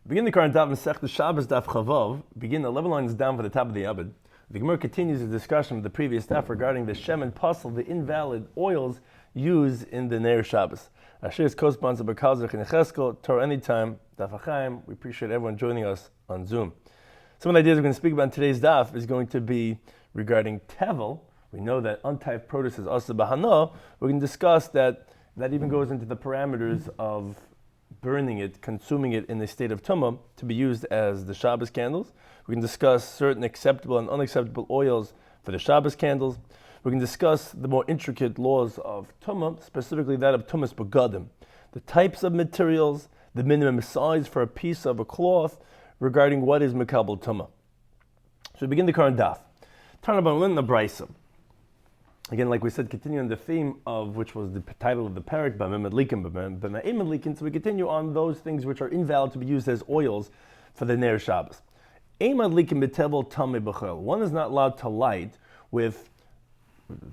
Begin the current Daf Masech the Shabbos Daf Chavav. Begin 11 lines down for the top of the Abed. The Gemara continues the discussion of the previous Daf regarding the Shem and Pasal, the invalid oils used in the Ner Shabbos. Asher's co-sponsor Bakazach and Echeskel, Torah Anytime, Daf HaChaim. We appreciate everyone joining us on Zoom. Some of the ideas we're going to speak about in today's Daf is going to be regarding Tevel. We know that untyped produce is Asa Bahana. We're going to discuss that even goes into the parameters of burning it, consuming it in a state of tumah to be used as the Shabbos candles. We can discuss certain acceptable and unacceptable oils for the Shabbos candles. We can discuss the more intricate laws of tumah, specifically that of tumas begadim, the types of materials, the minimum size for a piece of a cloth, regarding what is mekabel tumah. So we begin the current daf. Tarnaban the brisa. Again, like we said, continuing the theme of which was the title of the parak, so we continue on those things which are invalid to be used as oils for the Ner Shabbos. One is not allowed to light with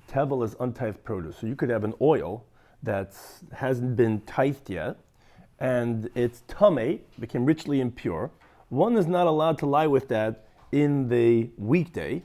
tevel as untyped produce. So you could have an oil that hasn't been typed yet, and it's tamei, became richly impure. One is not allowed to lie with that in the weekday,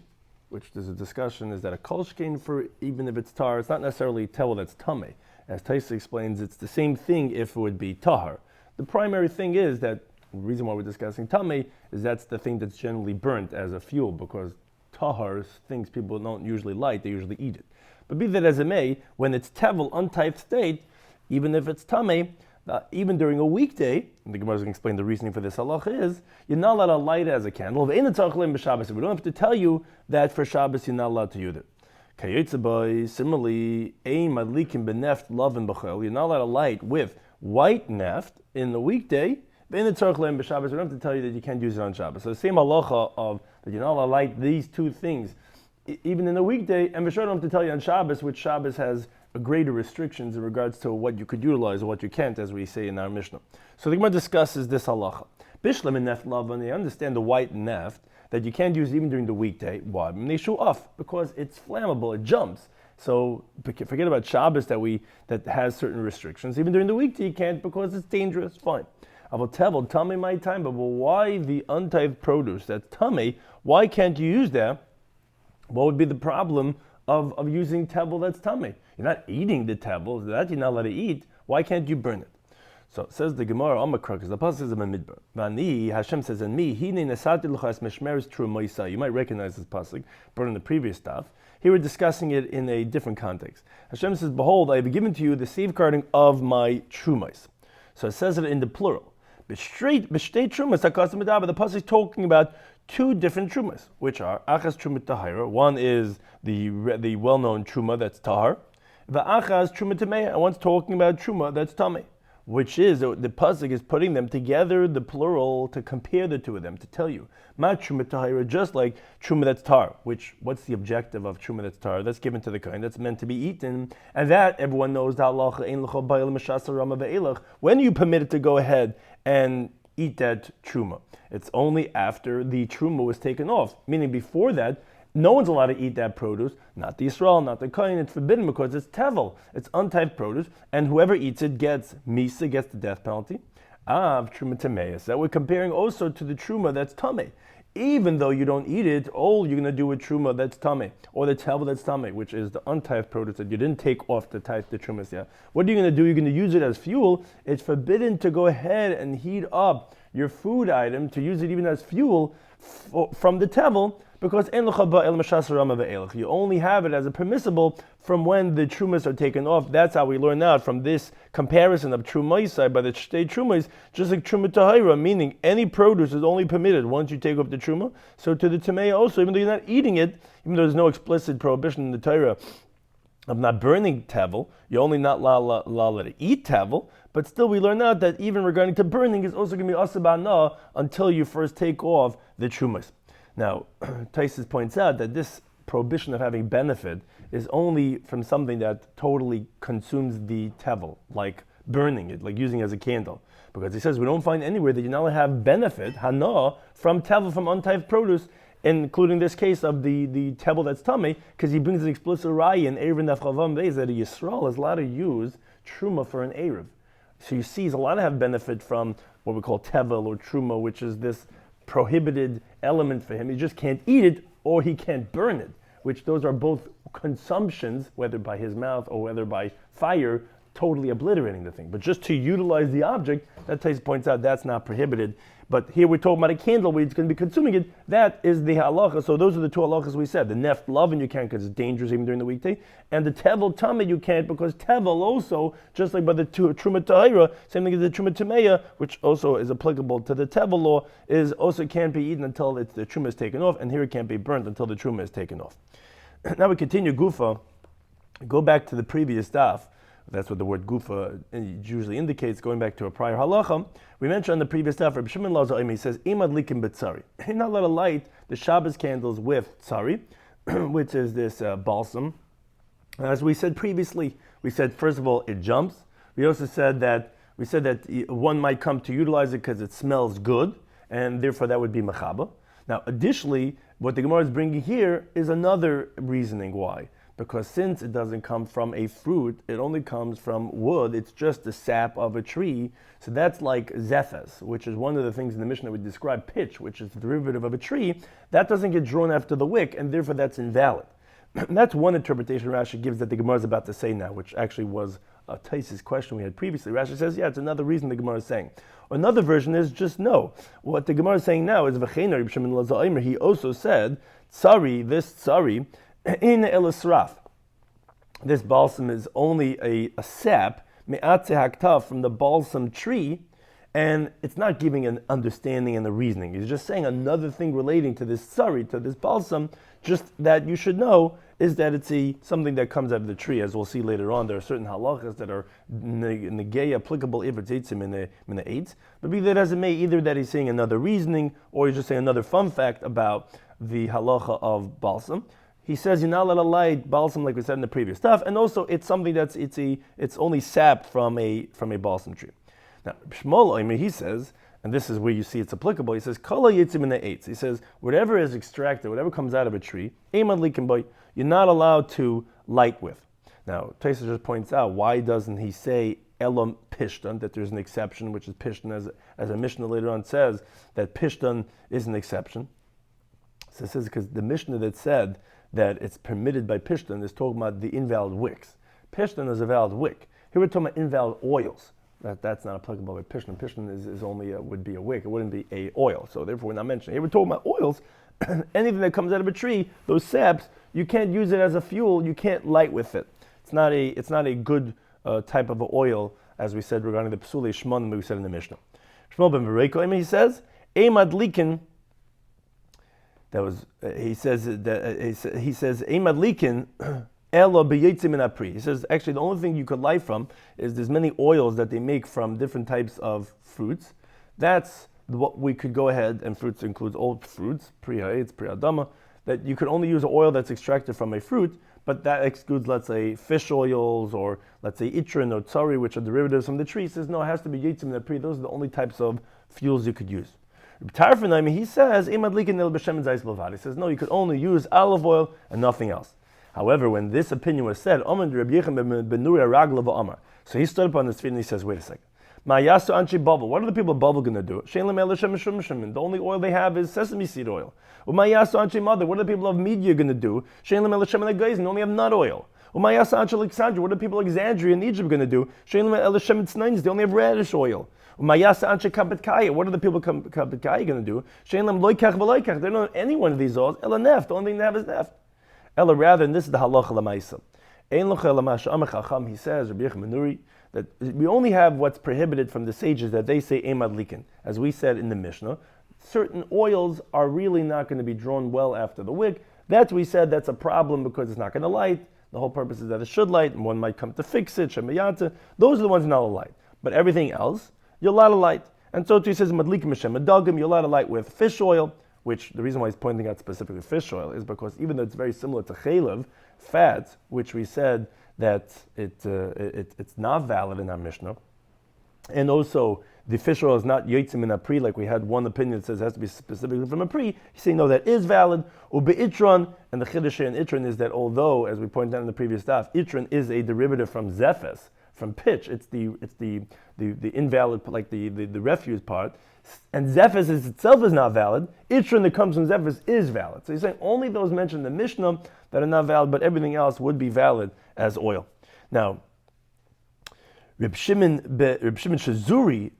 which there's a discussion, is that a kolshkein for even if it's tar, it's not necessarily tevel that's tamei. As Taisa explains, it's the same thing if it would be tahar. The primary thing is that, the reason why we're discussing tamei is that's the thing that's generally burnt as a fuel, because tahar, things people don't usually light, they usually eat it. But be that as it may, when it's tevel, untyped state, even if it's tamei, even during a weekday, and the Gemara is going to explain the reasoning for this halacha is, you're not allowed to light it as a candle. We don't have to tell you that for Shabbos you're not allowed to use it. Similarly, you're not allowed to light with white neft in the weekday. We don't have to tell you that you can't use it on Shabbos. So the same halacha of that you're not allowed to light these two things even in the weekday, and we sure don't have to tell you on Shabbos, which Shabbos has greater restrictions in regards to what you could utilize or what you can't, as we say in our Mishnah. So the Gemara discusses this halacha. Bishlam and neft lavan, they understand the white neft that you can't use even during the weekday. Why? They show off because it's flammable, it jumps. So forget about Shabbos that has certain restrictions. Even during the weekday you can't because it's dangerous. Fine. I will tell tummy my time, but why the untyped produce that's tummy? Why can't you use that? What would be the problem of using tevel that's tummy? You're not eating the tevel, that you're not allowed to eat. Why can't you burn it? So it says the Gemara, Amakra, because the pasuk says in Midbar. Vani, Hashem says in me, Hine nesati l'chas meshmeres tru moisa. You might recognize this pasuk, brought in the previous stuff. Here we're discussing it in a different context. Hashem says, behold, I have given to you the safeguarding of my trumais. So it says it in the plural. B'shtei trumas hakasim medaba. The pasuk is talking about two different trumas, which are achas trumat tahira. One is the well-known truma that's tahar. Va'achas trumat tamei. And one's talking about truma that's tamei, which is the pasuk is putting them together, the plural, to compare the two of them, to tell you ma trumat tahira, just like truma that's tar. What's the objective of truma that's tar? That's given to the kohen, that's meant to be eaten, and that everyone knows the halacha ein l'chol ba'il mishasa rama ve'elach. When are you permitted to go ahead and eat that truma? It's only after the truma was taken off, meaning before that, no one's allowed to eat that produce, not the Yisrael, not the Kohen. It's forbidden because it's tevel, it's untyped produce, and whoever eats it gets misa, gets the death penalty. Av truma tameis. That we're comparing also to the truma that's tamei. Even though you don't eat it, all you're going to do with truma that's tamei, or the tevel that's tamei, which is the untyped produce that you didn't take off the trumas yet. What are you going to do? You're going to use it as fuel. It's forbidden to go ahead and heat up your food item, to use it even as fuel from the tevel, because you only have it as a permissible from when the trumas are taken off. That's how we learn out from this comparison of trumaisai by the shtei trumais, just like truma tahira, meaning any produce is only permitted once you take off the truma. So to the tamei also, even though you're not eating it, even though there's no explicit prohibition in the Torah of not burning tevel, you're only not allowed to eat tevel, but still we learn out that even regarding to burning is also going to be asabana until you first take off the trumas. Now, Taisus points out that this prohibition of having benefit is only from something that totally consumes the tevel, like burning it, like using it as a candle. Because he says we don't find anywhere that you not only have benefit, hana, from tevel, from untyped produce, including this case of the tevel that's tummy, because he brings an explicit raya in Erev Naf Chavam Beis that a Yisrael is allowed to use truma for an Erev. So you see, he's allowed to have benefit from what we call tevel or truma, which is this prohibited element for him. He just can't eat it or he can't burn it, which those are both consumptions, whether by his mouth or whether by fire, totally obliterating the thing. But just to utilize the object, that Tais points out that's not prohibited. But here we're talking about a candle where it's going to be consuming it. That is the halacha. So those are the two halachas we said. The neft lovin you can't because it's dangerous even during the weekday. And the tevel tamid you can't because tevel also, just like by the truma tahira, same thing as the truma tameya, which also is applicable to the tevel law, is also can't be eaten until the truma is taken off. And here it can't be burnt until the truma is taken off. Now we continue gufa. Go back to the previous daf. That's what the word gufa usually indicates, going back to a prior halacha. We mentioned on the previous daf, Rabbi Shloimy Schwartzberg, he says, Imad likim b'tzari. You're not allowed to light the Shabbos candles with tzari, which is this balsam. As we said previously, we said, first of all, it jumps. We also said that one might come to utilize it because it smells good, and therefore that would be mechaba. Now, additionally, what the Gemara is bringing here is another reasoning why. Because since it doesn't come from a fruit, it only comes from wood, it's just the sap of a tree. So that's like zephes, which is one of the things in the Mishnah that we describe pitch, which is the derivative of a tree. That doesn't get drawn after the wick, and therefore that's invalid. That's one interpretation Rashi gives that the Gemara is about to say now, which actually was a Taisis question we had previously. Rashi says, yeah, it's another reason the Gemara is saying. Another version is just no. What the Gemara is saying now is, he also said, tsari, in elisraf. This balsam is only a sap, me'atze haktav, from the balsam tree, and it's not giving an understanding and a reasoning. He's just saying another thing relating to this tsari, to this balsam, just that you should know is that it's something that comes out of the tree. As we'll see later on, there are certain halachas that are negay applicable if it's eitzim in the eitz. But be that as it may, either that he's saying another reasoning, or he's just saying another fun fact about the halacha of balsam. He says you're not allowed to light balsam like we said in the previous stuff, and also it's something that's it's only sap from a balsam tree. Now Shmuel, he says, and this is where you see it's applicable. He says kol yitzim in the eitz. He says whatever is extracted, whatever comes out of a tree, eimad likim boy, you're not allowed to light with. Now Taisa just points out, why doesn't he say elam pishtan, that there's an exception, which is pishtan, as a Mishnah later on says that pishtan is an exception. So it says because the Mishnah that said that it's permitted by Pishtan is talking about the invalid wicks. Pishtan is a valid wick. Here we're talking about invalid oils. That's not applicable by Pishtan. Pishtan is only would be a wick. It wouldn't be a oil. So therefore we're not mentioning. Here we're talking about oils. Anything that comes out of a tree, those saps, you can't use it as a fuel. You can't light with it. It's not a good type of oil, as we said regarding the psulei shmon that we said in the Mishnah. Shmuel ben Bereiko, he says, Eimad likin. That was he says Eimad likin elo beyitzim min apri. He says actually the only thing you could light from is there's many oils that they make from different types of fruits. That's what we could go ahead, and fruits includes old fruits, pri ha'etz, pri adama, that you could only use oil that's extracted from a fruit, but that excludes, let's say, fish oils, or let's say itrin or tsari, which are derivatives from the tree. He says no, it has to be yitzim min apri. Those are the only types of fuels you could use. He says, he says, no, you could only use olive oil and nothing else. However, when this opinion was said, so he stood up on his feet and he says, wait a second. What are the people of Babel going to do? The only oil they have is sesame seed oil. What are the people of Media going to do? They only have nut oil. What are the people of Alexandria in Egypt going to do? They only have radish oil. What are the people of Kapetkaya going to do? They don't have any one of these oils. The only thing they have is neft. Rather, and this is the halacha l'maisa. He says, Rabbi Yechim, that we only have what's prohibited from the sages that they say emad likin. As we said in the Mishnah, certain oils are really not going to be drawn well after the wick. We said that's a problem because it's not going to light. The whole purpose is that it should light, and one might come to fix it. Shemayata. Those are the ones not allowed to light. But everything else, you're allowed to light. And so he says, madlikim Hashem madagim, you're allowed to light with fish oil, which the reason why he's pointing out specifically fish oil is because even though it's very similar to chaylev, fat, which we said that it's not valid in our Mishnah, and also the fish oil is not yotzim in a pri, like we had one opinion that says it has to be specifically from a pri. He's saying no, that is valid. Ube itron, and the chiddush in itron is that although, as we pointed out in the previous daf, itron is a derivative from zephes, from pitch. It's the invalid, like the refuse part. And zephys itself is not valid. Itron that comes from zephys is valid. So he's saying only those mentioned in the Mishnah that are not valid, but everything else would be valid as oil. Now, Reb Shimon Shazuri,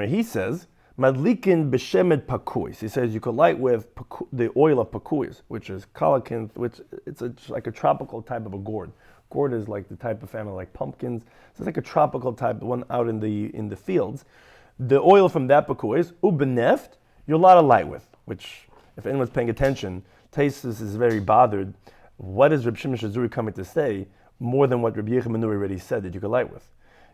he says, Madlikin b'shemed pakuis. He says you could light with the oil of pakuis, which is kalakinth, which it's like a tropical type of a gourd. Gourd is like the type of family like pumpkins. So it's like a tropical type, the one out in the fields. The oil from that pakuis, ubeneft, you're allowed to light with, which, if anyone's paying attention, Taisus is very bothered. What is Reb Shimon Shazuri coming to say more than what Rabbi Yochanan already said that you could light with?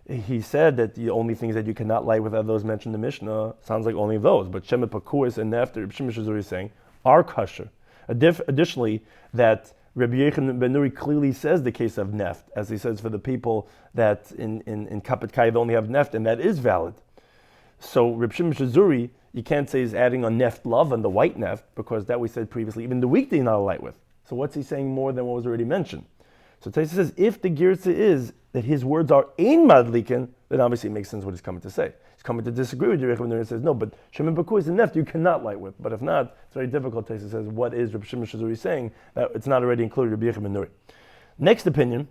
He said that the only things that you cannot light with are those mentioned in the Mishnah. Sounds like only those, but Shemet Pakuis and Neft, Reb Shimon Shazuri is saying, are kosher. Additionally, that Rabbi Yochanan ben Nuri clearly says the case of Neft, as he says for the people that in Kapet Kai they only have Neft, and that is valid. So Reb Shimon Shazuri, you can't say he's adding on Neft love on the white Neft, because that we said previously, even the weekday not a light with. So what's he saying more than what was already mentioned? So Taisa says, if the Girsa is that his words are ein madlikin, then obviously it makes sense what he's coming to say. He's coming to disagree with Yerich and says, no, but Shemin Bakuy is a neft you cannot light with. But if not, it's very difficult. Taisa says, what is Reb Shimon Shazuri saying? That it's not already included Rabbi Yochanan ben Nuri. Next opinion,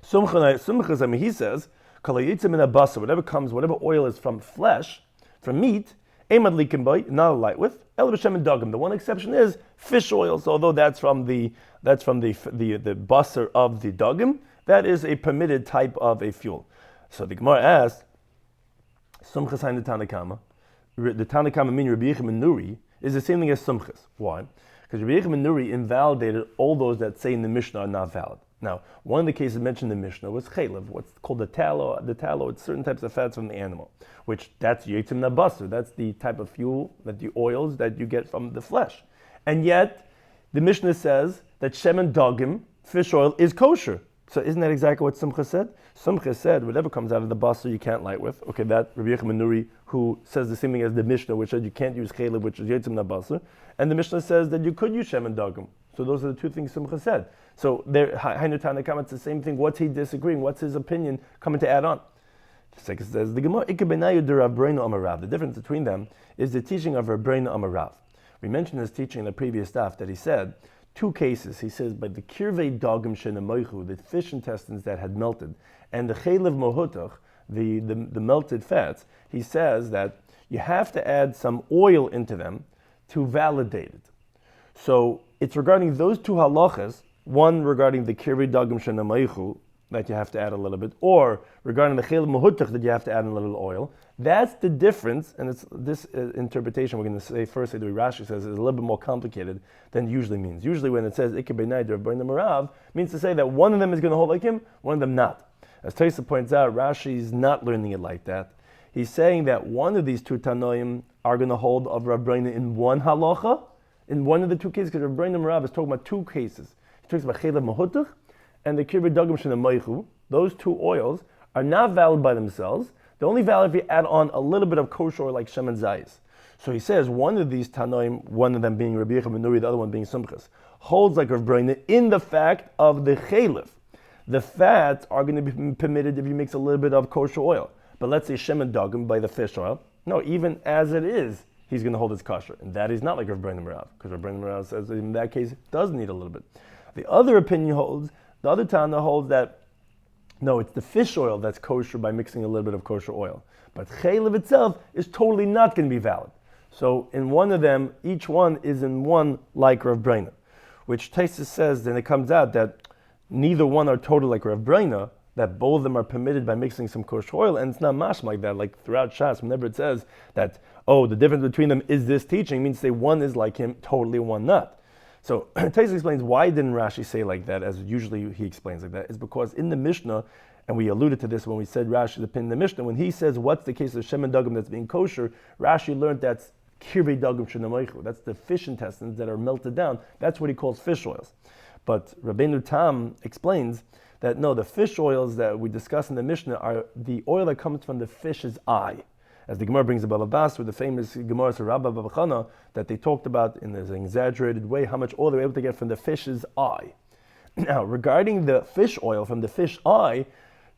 Sumchas, he says, whatever comes, whatever oil is from flesh, from meat, not a light with. The one exception is fish oil. So although that's from the basar of the dagim, that is a permitted type of a fuel. So the Gemara asked, Sumchas the Tanakama. The Tanakama meaning Rabbi Yochanan ben Nuri is the same thing as Sumchas. Why? Because Rabbi Yochanan ben Nuri invalidated all those that say in the Mishnah are not valid. Now, one of the cases mentioned in the Mishnah was chaylev, what's called the tallow. The tallow, it's certain types of fats from the animal, which that's yitzim nabasar. That's the type of fuel, that the oils that you get from the flesh. And yet, the Mishnah says that shemen dagim, fish oil, is kosher. So isn't that exactly what Simcha said? Simcha said, whatever comes out of the basar you can't light with. Okay, that Rabbi Yochanan ben Nuri, who says the same thing as the Mishnah, which said you can't use chaylev, which is yitzim nabasar. And the Mishnah says that you could use shemen dagim. So those are the two things Simcha said. So there, Hainu Tanakama, it's the same thing. What's he disagreeing? What's his opinion coming to add on? The second says the Gemara the difference between them is the teaching of Rabbeinu Amarav. We mentioned his teaching in the previous Daf that he said two cases. He says by the kirvei dagim shenemoichu, the fish intestines that had melted, and the chaylev mohutach, the melted fats. He says that you have to add some oil into them to validate it. So it's regarding those two halachas. One regarding the kirvei dagim shenemoichu, that you have to add a little bit, or regarding the chaylev mohutach that you have to add a little oil. That's the difference, and it's this interpretation we're going to say first, the way Rashi says, is a little bit more complicated than it usually means. Usually when it says Ikke Beinai Rabbeinu Marav, means to say that one of them is going to hold like him, one of them not. As Taisa points out, Rashi is not learning it like that. He's saying that one of these two Tanoim are going to hold of Rabbeinu in one halacha, in one of the two cases, because Rabbeinu Marav is talking about two cases. He talks about chaylev mohutach and the kirvei dagim shenemoichu. Those two oils are not valid by themselves. They're only valid if you add on a little bit of kosher oil like shemen zayis. So he says one of these tanoim, one of them being Rabbi Yochanan ben Nuri, the other one being Sumchas, holds like Rav Brina in the fact of the chaylev. The fats are going to be permitted if you mix a little bit of kosher oil. But let's say shemen dagim by the fish oil. No, even as it is, he's going to hold his kosher. And that is not like Rav Brina Marav, because Rav Brina Marav says that in that case it does need a little bit. The other opinion holds, the other Tana holds that no, it's the fish oil that's kosher by mixing a little bit of kosher oil. But chaylev itself is totally not going to be valid. So in one of them, each one is in one like Rav Brina, which Taisus says, then it comes out that neither one are totally like Rav Brina, that both of them are permitted by mixing some kosher oil, and it's not mashma like that. Like throughout Shas, whenever it says that, oh, the difference between them is this teaching, means say one is like him totally, one not. So Taisa explains why didn't Rashi say like that, as usually he explains like that, is because in the Mishnah, and we alluded to this when we said Rashi's opinion in the Mishnah, when he says what's the case of shemen dagim that's being kosher, Rashi learned that's kirvei dagim shenemoichu. That's the fish intestines that are melted down. That's what he calls fish oils. But Rabbeinu Tam explains that no, the fish oils that we discuss in the Mishnah are the oil that comes from the fish's eye. As the Gemara brings above Abbas with the famous Gemara of Rabba Babachana that they talked about in this exaggerated way, how much oil they were able to get from the fish's eye. Now, regarding the fish oil from the fish eye,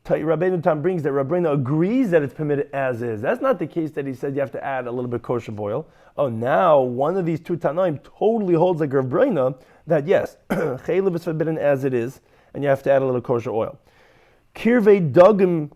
Rabbeinu Tam brings that Rabbeinu agrees that it's permitted as is. That's not the case that he said you have to add a little bit kosher oil. Oh, now one of these two Tanaim totally holds like Rabbeinu that yes, chaylev is forbidden as it is, and you have to add a little kosher oil. Kirvei dagim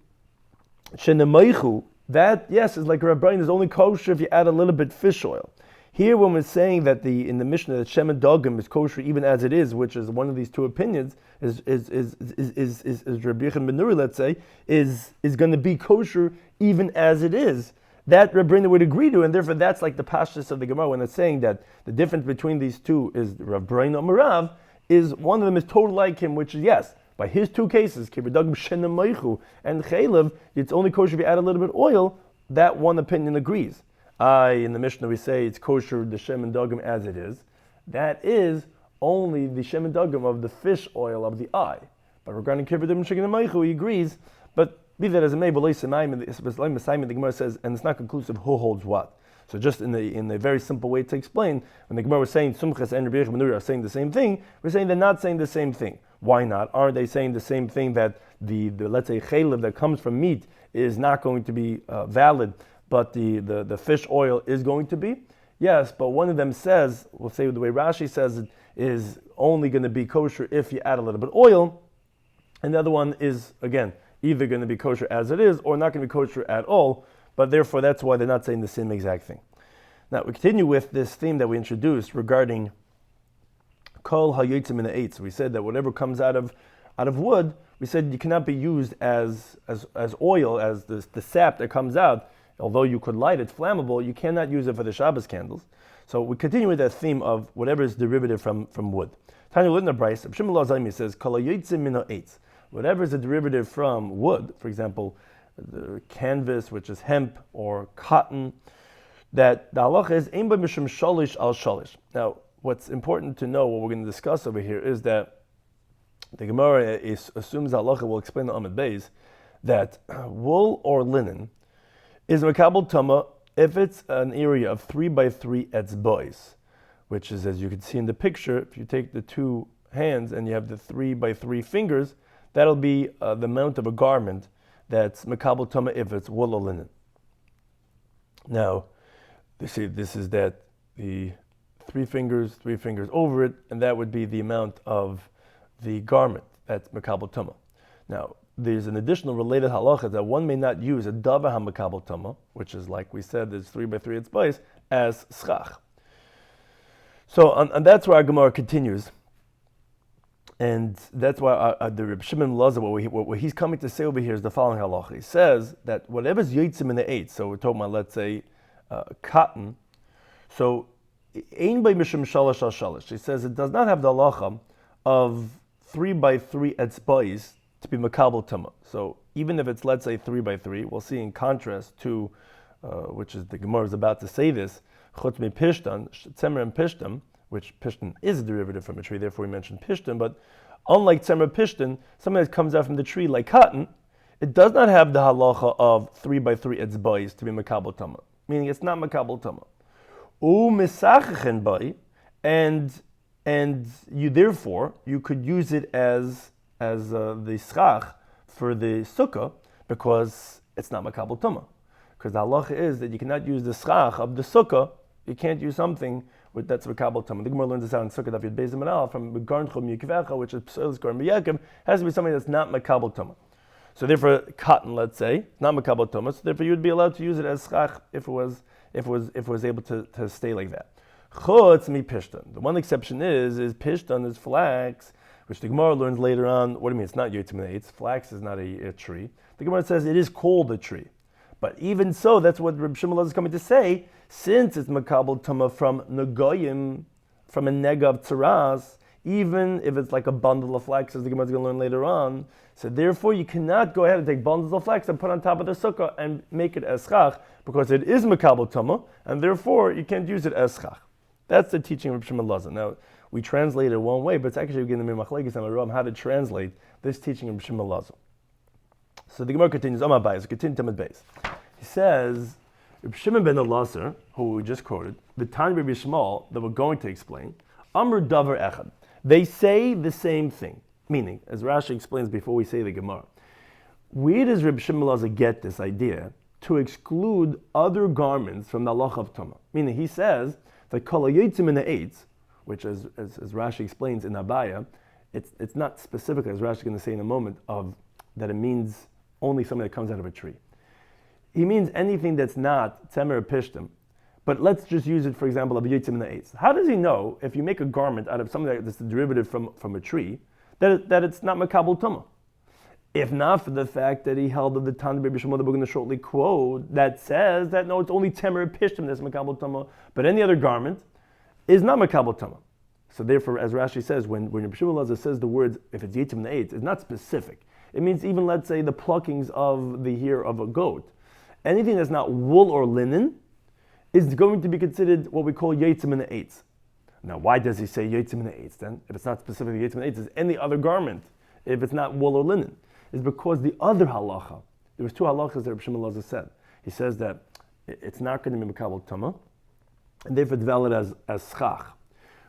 shenemeichu, that yes is like Rabbeinu is only kosher if you add a little bit fish oil. Here, when we're saying that in the Mishnah that shemen dagim is kosher even as it is, which is one of these two opinions, is Rabbi Yochanan ben Nuri, let's say, is going to be kosher even as it is. That Rabbeinu would agree to, and therefore that's like the pashtus of the Gemara when it's saying that the difference between these two is Rabbeinu Marav, is one of them is totally like him, which is yes, by his two cases, kibur dagim shenemeichu and chaylev, it's only kosher if you add a little bit of oil. That one opinion agrees. In the Mishnah we say it's kosher the shemen dagim as it is. That is only the shemen dagim of the fish oil of the eye. But regarding kibur dagim shenemeichu, he agrees. But be that as it may, the Gemara says, and it's not conclusive who holds what. So just in the very simple way to explain, when the Gemara was saying Sumchas and Rabbi Yochanan ben Nuri are saying the same thing, we're saying they're not saying the same thing. Why not? Aren't they saying the same thing that the let's say chaylev that comes from meat is not going to be valid, but the fish oil is going to be? Yes, but one of them says, we'll say the way Rashi says it, is only going to be kosher if you add a little bit of oil, and the other one is, again, either going to be kosher as it is or not going to be kosher at all, but therefore that's why they're not saying the same exact thing. Now we continue with this theme that we introduced regarding kol hayotzim min ha'etz. We said that whatever comes out of wood, we said you cannot be used as oil, as the sap that comes out. Although you could light it, flammable, you cannot use it for the Shabbos candles. So we continue with that theme of whatever is derivative from wood. Tanya Litner Bryce, Rabbi Shloimy Schwartzberg says kol hayotzim min ha'etz. Whatever is a derivative from wood, for example, the canvas, which is hemp or cotton, that the halacha is ein ba mishum shalish al shalish. Now, what's important to know, what we're going to discuss over here, is that the Gemara assumes the halacha will explain the Amud Beis that wool or linen is makabel tama if it's an area of 3 by 3 etzbois, which is, as you can see in the picture, if you take the two hands and you have the 3 by 3 fingers, that'll be the amount of a garment that's makabel tama if it's wool or linen. Now, this is that the 3 fingers over it, and that would be the amount of the garment that's makabel tama. Now, there's an additional related halacha that one may not use a davar hamakabel tama, which is like we said, there's 3 by 3 etzbais, as schach. So, and that's where our Gemara continues. And that's why the Rabbi Shimon Lazar, what he's coming to say over here is the following halacha. He says that whatever's yotzim in the eight, so we're talking about, let's say, cotton. So, ein by mishum shalosh al shalosh. He says it does not have the halacha of 3 by 3 etzbais to be makabel tama. So even if it's, let's say, 3 by 3, we'll see in contrast to, which is the Gemara is about to say this, chutz mi pishtan, tzemer and pishtan, which pishtan is a derivative from a tree, therefore we mentioned pishtan, but unlike tzemer pishtan, something that comes out from the tree like cotton, it does not have the halacha of 3 by 3 etzbais to be makabel tama, meaning it's not makabel tama. U misachachen bay, and you therefore you could use it as the schach for the sukkah because it's not makabel tama. Because the halacha is that you cannot use the schach of the sukkah. You can't use something that's makabel tama. The Gemara learns this out in Sukkah Daf Yud Beis Manal from Garnchum Yikvecha, which is Psolis Garn B'Yakim, has to be something that's not makabel tama. So therefore, cotton, let's say, not makabel tama. So therefore, you would be allowed to use it as schach if it was able to stay like that. Chutz mi pishtan. The one exception is pishtan is flax, which the Gemara learns later on. What do you mean? It's not yotzim min ha'etz. Flax is not a tree. The Gemara says it is called a tree. But even so, that's what Rabbi Shimon is coming to say. Since it's makabel tama from negoyim, from a negav tzaras, even if it's like a bundle of flax, as the Gemara is going to learn later on. So therefore, you cannot go ahead and take bundles of flax and put on top of the sukkah and make it as schach, because it is makabel tama, and therefore you can't use it as schach. That's the teaching of Rabbi Shimon Lazar. Now, we translate it one way, but it's actually getting the machlekes and Rambam how to translate this teaching of Rabbi Shimon Lazar. So the Gemara continues, Amar Bayis, continue Tamid Beis. He says, Rabbi Shimon ben Elazar, who we just quoted, the Tanya Rabbi Shmuel that we're going to explain, Amr Davar Echad. They say the same thing. Meaning, as Rashi explains before we say the Gemara, Where does Rabbi Shloimy Schwartzberg get this idea to exclude other garments from the halacha of tumah? Meaning, he says that kol hayotzim min ha'etz, which, as Rashi explains in Abaya, it's not specifically, as Rashi is going to say in a moment, of that it means only something that comes out of a tree. He means anything that's not tzemer or pishtim. But let's just use it, for example, of yotzim min ha'etz. How does he know if you make a garment out of something that's a derivative from a tree that it's not makabel tumah? If not for the fact that he held of the Tana Rabbi Shloimo that we're going to shortly quote, that says that no, it's only temer pishtim that's makabel tumah, but any other garment is not makabel tumah. So therefore, as Rashi says, when Rabbi Shloimo Schwartzberg says the words, if it's yotzim min ha'etz, it's not specific. It means even, let's say, the pluckings of the hair of a goat. Anything that's not wool or linen is going to be considered what we call yotzim min ha'etz. Now, why does he say yotzim min ha'etz then? If it's not specifically yotzim min ha'etz, it's any other garment, if it's not wool or linen. Is because the other halacha, there was two halachas that Rabbi Shloimy Schwartzberg said. He says that it's not going to be makabel tumah, and therefore develop it as schach,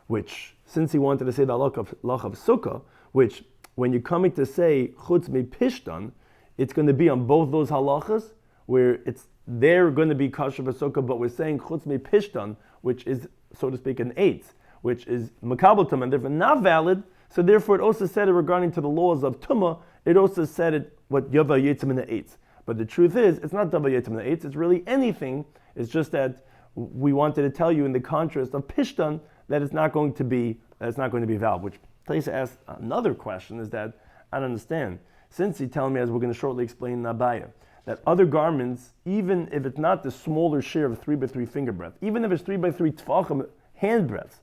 which, since he wanted to say the halacha of sukkah, which when you're coming to say chutz mi pishtan, it's going to be on both those halachas, where they're going to be kosher for sukkah, but we're saying chutz mi pishtan, which is, so to speak, an eighth, which is makabel tumah, and therefore not valid. So therefore it also said it regarding to the laws of tumah, it also said it what yava yotzim min ha'etz. But the truth is, it's not yava yotzim min ha'etz, it's really anything. It's just that we wanted to tell you in the contrast of pishtan that it's not going to be valid. Which Taisa asked another question, is that I don't understand. Since he's telling me, as we're going to shortly explain in Abaya, that other garments, even if it's not the smaller share of 3 by 3 finger breadth, even if it's 3 by 3 tfachim hand breadths,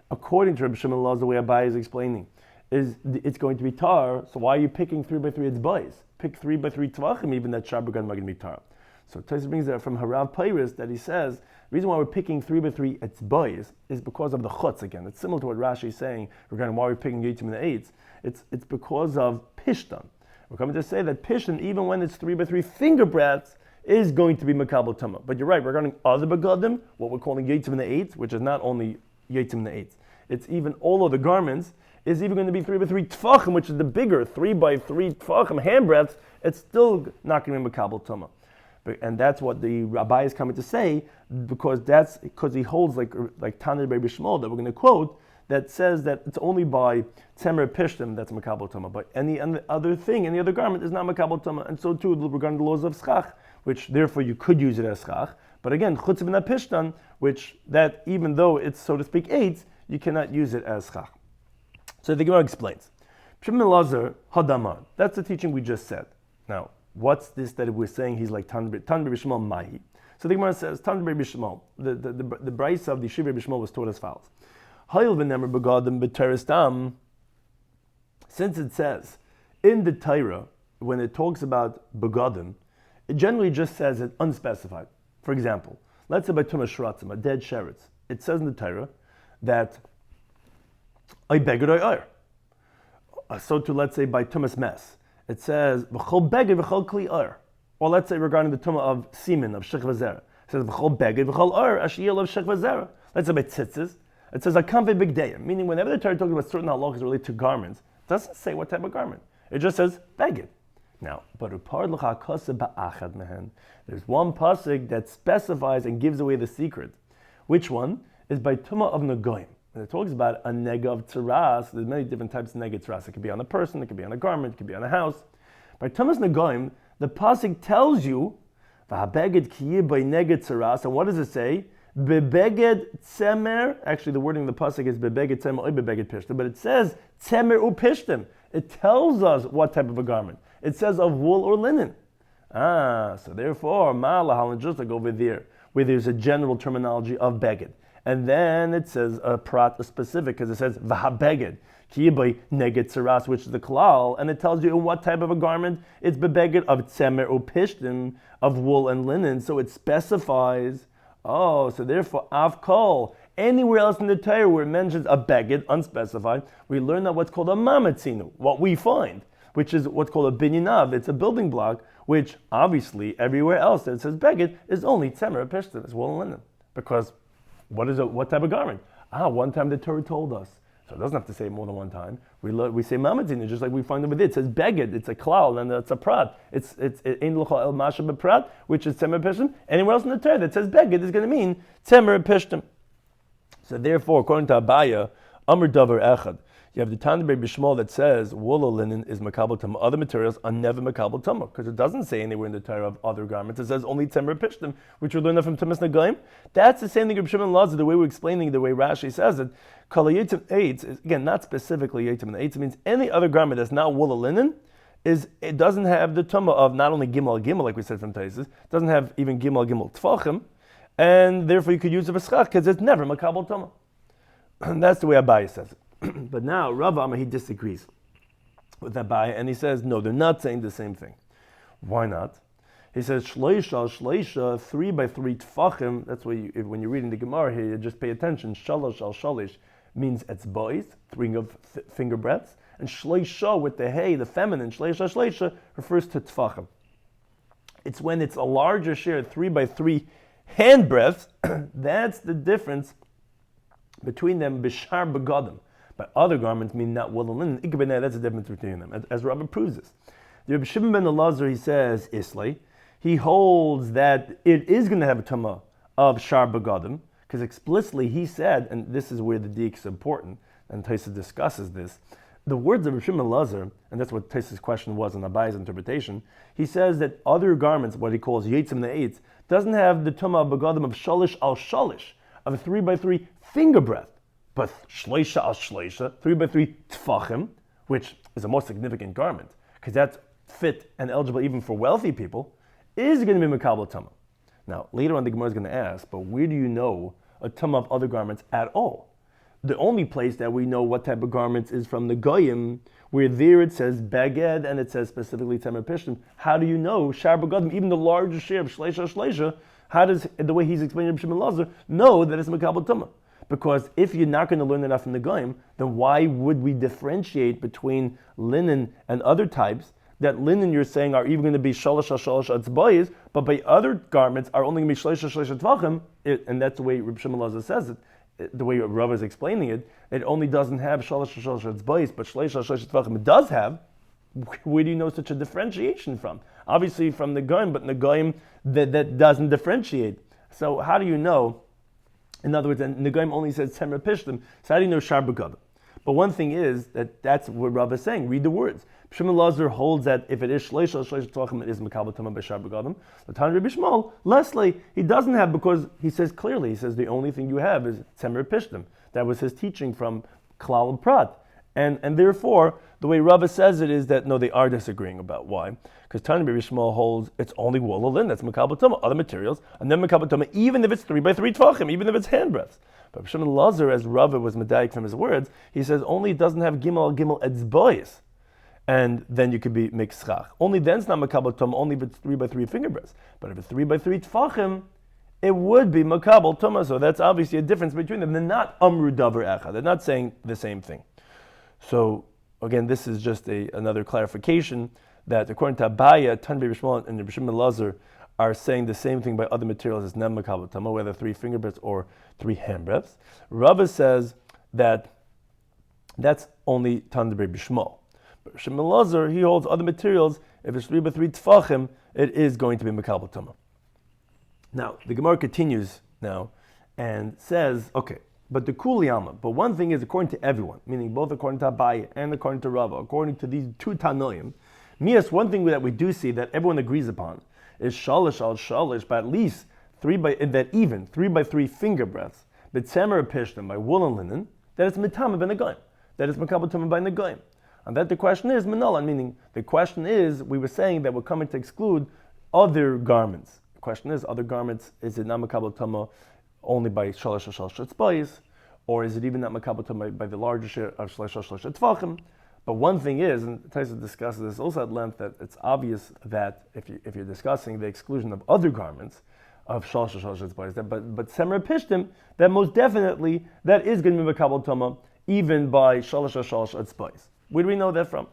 according to Rabbi Shloimy Schwartzberg, the way Abaya is explaining, it's going to be tar. So why are you picking 3 by 3? It's boys. Pick 3 by 3 tvachim, even that Shabbat are going to be tar. So Taisa brings that from Harav Peiris, that he says the reason why we're picking 3 by 3 it's boys is because of the chutz again. It's similar to what Rashi is saying regarding why we're picking yotzim min ha'etz. It's because of pishtan. We're coming to say that pishtan, even when it's 3 by 3 finger breadths, is going to be makabel tumah. But you're right, regarding other begadim, what we're calling yotzim min ha'etz, which is not only yotzim min ha'etz, it's even all of the garments, is even going to be 3 by 3 tfachim, which is the bigger 3 by 3 tfachim hand breadths. It's still not going to be makabel tumah. And that's what the rabbi is coming to say, because he holds like Tana Rabbi Shmuel that we're going to quote, that says that it's only by tzemer pishtim that's makabel tumah. But any other thing, any other garment is not makabel tumah. And so too regarding the laws of schach, which therefore you could use it as schach. But again, chutz min pishtan, which that even though it's, so to speak, eight, you cannot use it as schach. So the Gemara explains. Shimon Hadamar. That's the teaching we just said. Now, what's this that we're saying he's like Tan Rabbi Shmuel Mahi? So the Gemara says, Tan Rabbi Shmuel, the Braisa of the Shiva Rabbi Shmuel was taught as follows. Hayil v'nemer begadim b'teres dam. Since it says in the Torah, when it talks about begadim, it generally just says it unspecified. For example, let's say by Tumas Shratzim, a dead sheretz, it says in the Torah that I beged I are. So too, let's say by Tumas Mes, it says v'chol beged v'chol kli ar. Or let's say regarding the tumah of semen of shech v'zera, it says v'chol beged v'chol ar ashiyel of shech v'zera. Let's say by tzitzis, it says akamve bigdeyim, meaning whenever the Torah talks about certain halachas related to garments, it doesn't say what type of garment. It just says beged. Now, but there's one pasuk that specifies and gives away the secret. Which one? Is by tumah of negoim. And it talks about a nega of tzaras. There's many different types of nega tzaras. It could be on a person, it could be on a garment, it could be on a house. By tumas negoim, the pasuk tells you, v'habeged kiyeh by nega tzaras. And what does it say? Bebeged tzemer. Actually, the wording of the pasuk is bebeged tzemer or bebeged pishtim, but it says tzemer u pishtim. It tells us what type of a garment. It says of wool or linen. So therefore, ma'alahal, just like over there, where there's a general terminology of beged. And then it says a specific, because it says v'habeged, kiyibay neged tzaras, which is the klal, and it tells you in what type of a garment it's bebeged of tzemer or pishtim, of wool and linen. So it specifies. So therefore, avkol, anywhere else in the Torah where it mentions a beged, unspecified, we learn that what's called a mamatzinu, what we find, which is what's called a binyanav. It's a building block, which obviously everywhere else that it says beged is only tzemer pishtim, it's wool and linen. Because what type of garment? One time the Torah told us. So it doesn't have to say it more than one time. We say mamatzin, just like we find it with it. It says beged, it's a klal, and it's a prat. It's ein l'cha el masha b'prat, which is tzemer pishtim. Anywhere else in the Torah that says beged is going to mean tzemer pishtim. So therefore, according to Abaya, amr davar echad. You have the Tana Rabbi Shmuel that says wool or linen is makabel tama. Other materials are never makabel tama, because it doesn't say anywhere in the Torah of other garments. It says only tzemer pishtim, which we learn from Tumas Nagaim. That's the same thing Rabbi Shimon Lazar, the way we're explaining, the way Rashi says it. Kol yitim eitz is, again, not specifically yitim and eitz. It means any other garment that's not wool or linen it doesn't have the tama of not only gimel like we said from Taisus, it doesn't have even gimel tfachim, and therefore you could use it for schach because it's never makabel tama. And that's the way Abaye says it. But now Rav Amma, he disagrees with Abaye, and he says, no, they're not saying the same thing. Why not? He says, shleisha, 3 by 3 tfachim. That's why when you're reading the Gemara here, you just pay attention. Shalosh al shalish means etzbois, 3 of finger breadths, and shleisha with the hey, the feminine, shleisha, refers to tfachim. It's when it's a larger share, 3 by 3 hand breadths, that's the difference between them, bishar begadim. But other garments mean not wool and linen. That's the difference between them, as Rabbi proves this. The Rabbi Shimon ben Elazar, he says, Islay, he holds that it is going to have a tama of shar begadim, because explicitly he said, and this is where the diik is important, and Taisa discusses this, the words of Rabbi Shimon ben Elazar, and that's what Taisa's question was in Abaye's interpretation, he says that other garments, what he calls yitzim ne'etz, doesn't have the tama of begadim of shalish al shalish, of a 3 by 3 finger breadth. But shleisha al shleisha, 3 by 3 tfachim, which is a more significant garment, because that's fit and eligible even for wealthy people, is going to be makabel tama. Now, later on the Gemara is going to ask, but where do you know a tama of other garments at all? The only place that we know what type of garments is from the Goyim, where there it says beged and it says specifically temer pishtim. How do you know shar begadim, even the largest share of shleisha, how does, the way he's explaining Rabbi Shimon Lazar, know that it's makabel tama? Because if you're not going to learn enough from the Goyim, then why would we differentiate between linen and other types? That linen you're saying are even going to be shalosh atzbayis, but by other garments are only going to be shleisha tvachim, and that's the way Rabbi Shimon Lazar says it. The way Rav is explaining it, it only doesn't have shalosh atzbayis, but shleisha tvachim it does have. Where do you know such a differentiation from? Obviously from the Goyim, but in the Goyim that doesn't differentiate. So how do you know? In other words, and Negaim only says Temer Pishtim, so how do you know Shar Begadim? But one thing is that's what Rav is saying. Read the words. Shimon Lazar holds that if it is Shleisha Tvachim, it is Makabel Tama by Shar Begadim. The Tan Rabbi Shmuel, Leslie, he doesn't have, because he says clearly, he says the only thing you have is Temer Pishtim. That was his teaching from Klal and Prat. And therefore, the way Rava says it is that, no, they are disagreeing about. Why? Because Tanya Rabbi Shmuel holds it's only wool or linen, that's makabel tama, other materials, and then makabel tama, even if it's 3 by 3 tvachim, even if it's hand breadths. But Shimon Lazar, as Rava was medayik from his words, he says only it doesn't have gimel etzbois, and then you could be mikschach. Only then it's not makabel tama, only if it's 3 by 3 finger breadths. But if it's 3 by 3 tvachim, it would be makabel tama. So that's obviously a difference between them. They're not amru davar echad. They're not saying the same thing. So again, this is just another clarification that according to Abaya, Tan Rabbi Shmuel and Rabbi Shimon Lazar are saying the same thing by other materials as nem makabel tama, whether 3 finger breadths or 3 hand breadths. Rava says that that's only Tan Rabbi Shmuel. But Shimon Lazar, he holds other materials, if it's 3 by 3 tfachim, it is going to be makabel tama. Now, the Gemara continues now and says, okay, but the kuliyama. But one thing is, according to everyone, meaning both according to Abaye and according to Rava, according to these 2 Tanoim, Mias, one thing that we do see that everyone agrees upon is shalish al shalish, by at least 3 by 3 finger breadths, but tzemer pishtim by wool and linen, that it's mitama ben negoim, that it's makabel tama by negoim. And that the question is manalan, meaning the question is, we were saying that we're coming to exclude other garments. The question is, other garments, is it not makabel tama only by shalish etzbayis, or is it even not makabel tama by the larger share of shalish tvachim? But one thing is, and Taisa discusses this also at length, that it's obvious that if you're discussing the exclusion of other garments of shalish etzbayis, but semer pishtim, that most definitely that is going to be makabel tama even by shalish etzbayis. Where do we know that from?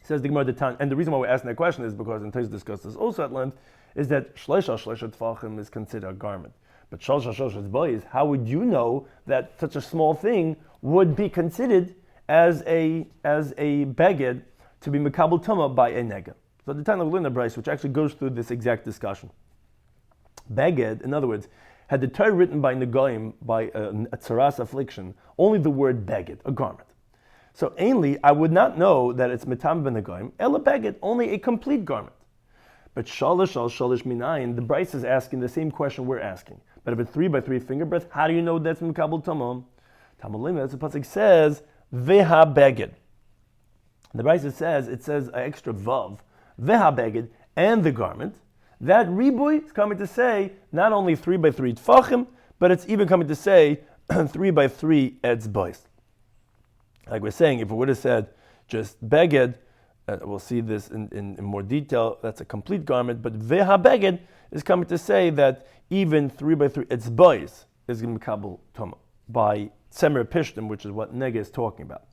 Says the Gemara, and the reason why we're asking that question is because, and Taisa discussed this also at length, is that shleisha tvachim is considered a garment. But shalosh etzbayis, how would you know that such a small thing would be considered as a beged to be mekabel tuma by a nega. So the Tana Luna Bryce, which actually goes through this exact discussion. Beged, in other words, had the Torah written by Negoim, by a tzaras affliction, only the word beged, a garment. So ainly, I would not know that it's mitam ben Negoim, ela beged, only a complete garment. But shalish al shalish minayin, the Bryce is asking the same question we're asking. But if it's 3 by 3 finger breadth, how do you know that's mekabel tuma? Tamalim, that's the pasuk says, veha beged. The Bryce says, it says an extra vav, veha beged, and the garment. That ribuy is coming to say not only 3 by 3 tfachim, but it's even coming to say 3 by 3 etzbais. Like we're saying, if it would have said just beged, we'll see this in more detail, that's a complete garment, but veha beged is coming to say that even 3 by 3 etzbais is going to be kabel tuma by tzemer pishtim, which is what Nega is talking about.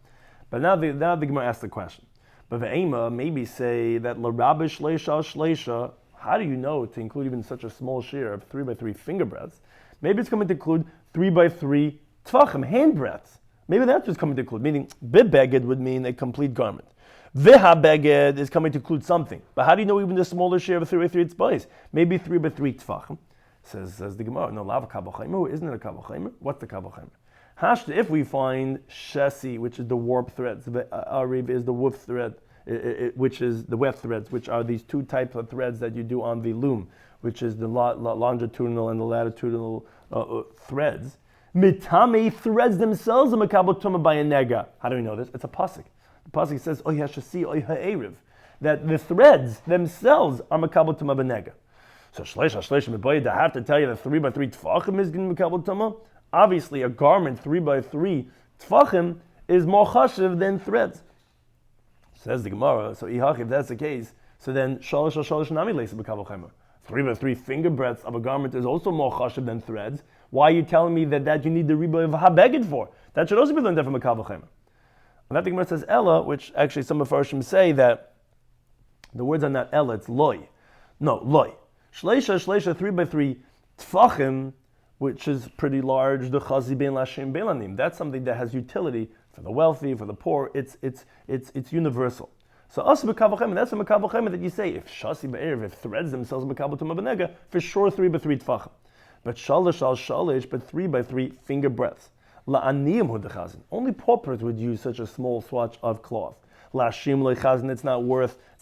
But now the Gemara asks the question. But ve'ema maybe say that l'rabbi shleisha shleisha. How do you know to include even such a small share of 3 by 3 finger breadths? Maybe it's coming to include 3 by 3 tfachim, hand breadths. Maybe that's what's coming to include, meaning beged would mean a complete garment. Veha beged is coming to include something. But how do you know even the smaller share of 3 by 3 tfachim? Maybe 3 by 3 tfachim. Says the Gemara, no, lava kabel chaimer, isn't it a kabel chaimer? What's the kabel chaimer? Hashta, if we find shesi, which is the warp threads, arib is the woof thread, which is the weft threads, which are these two types of threads that you do on the loom, which is the longitudinal and the latitudinal threads. Mitame threads themselves are mekabel tuma by a nega. How do we know this? It's a pasuk. The pasuk says, oy hashasi, oy ha'eriv, that the threads themselves are mekabel tuma by nega. So shleisha mibayid, I have to tell you that 3 by 3 tfachim is going to be mekabel tuma. Obviously, a garment 3 by 3 tfachim is more chashiv than threads. Says the Gemara, so if that's the case, so then shalish nami leisa b'kabel chaimer. 3 by 3 finger breadths of a garment is also more chashiv than threads. Why are you telling me that you need the riba of ha-beged for? That should also be learned from a kabel chaimer. And that the Gemara says Ella, which actually some of Farshim say that the words are not Ella, it's loy. No, loy. Shleisha 3 by 3 tfachim, which is pretty large, the chazi ben lashim belanim. That's something that has utility for the wealthy, for the poor. It's universal. So us b'kabel chaimer, that's a mekabel chaimer that you say if shasi ba'erev, if threads themselves mekabel tuma b'nega, for sure 3 by 3 tfachim. But shalish al shalish, but 3 by 3 finger breadths. La'aniyim hu dechazin. Only paupers would use such a small swatch of cloth. La'ashim lechazin, it's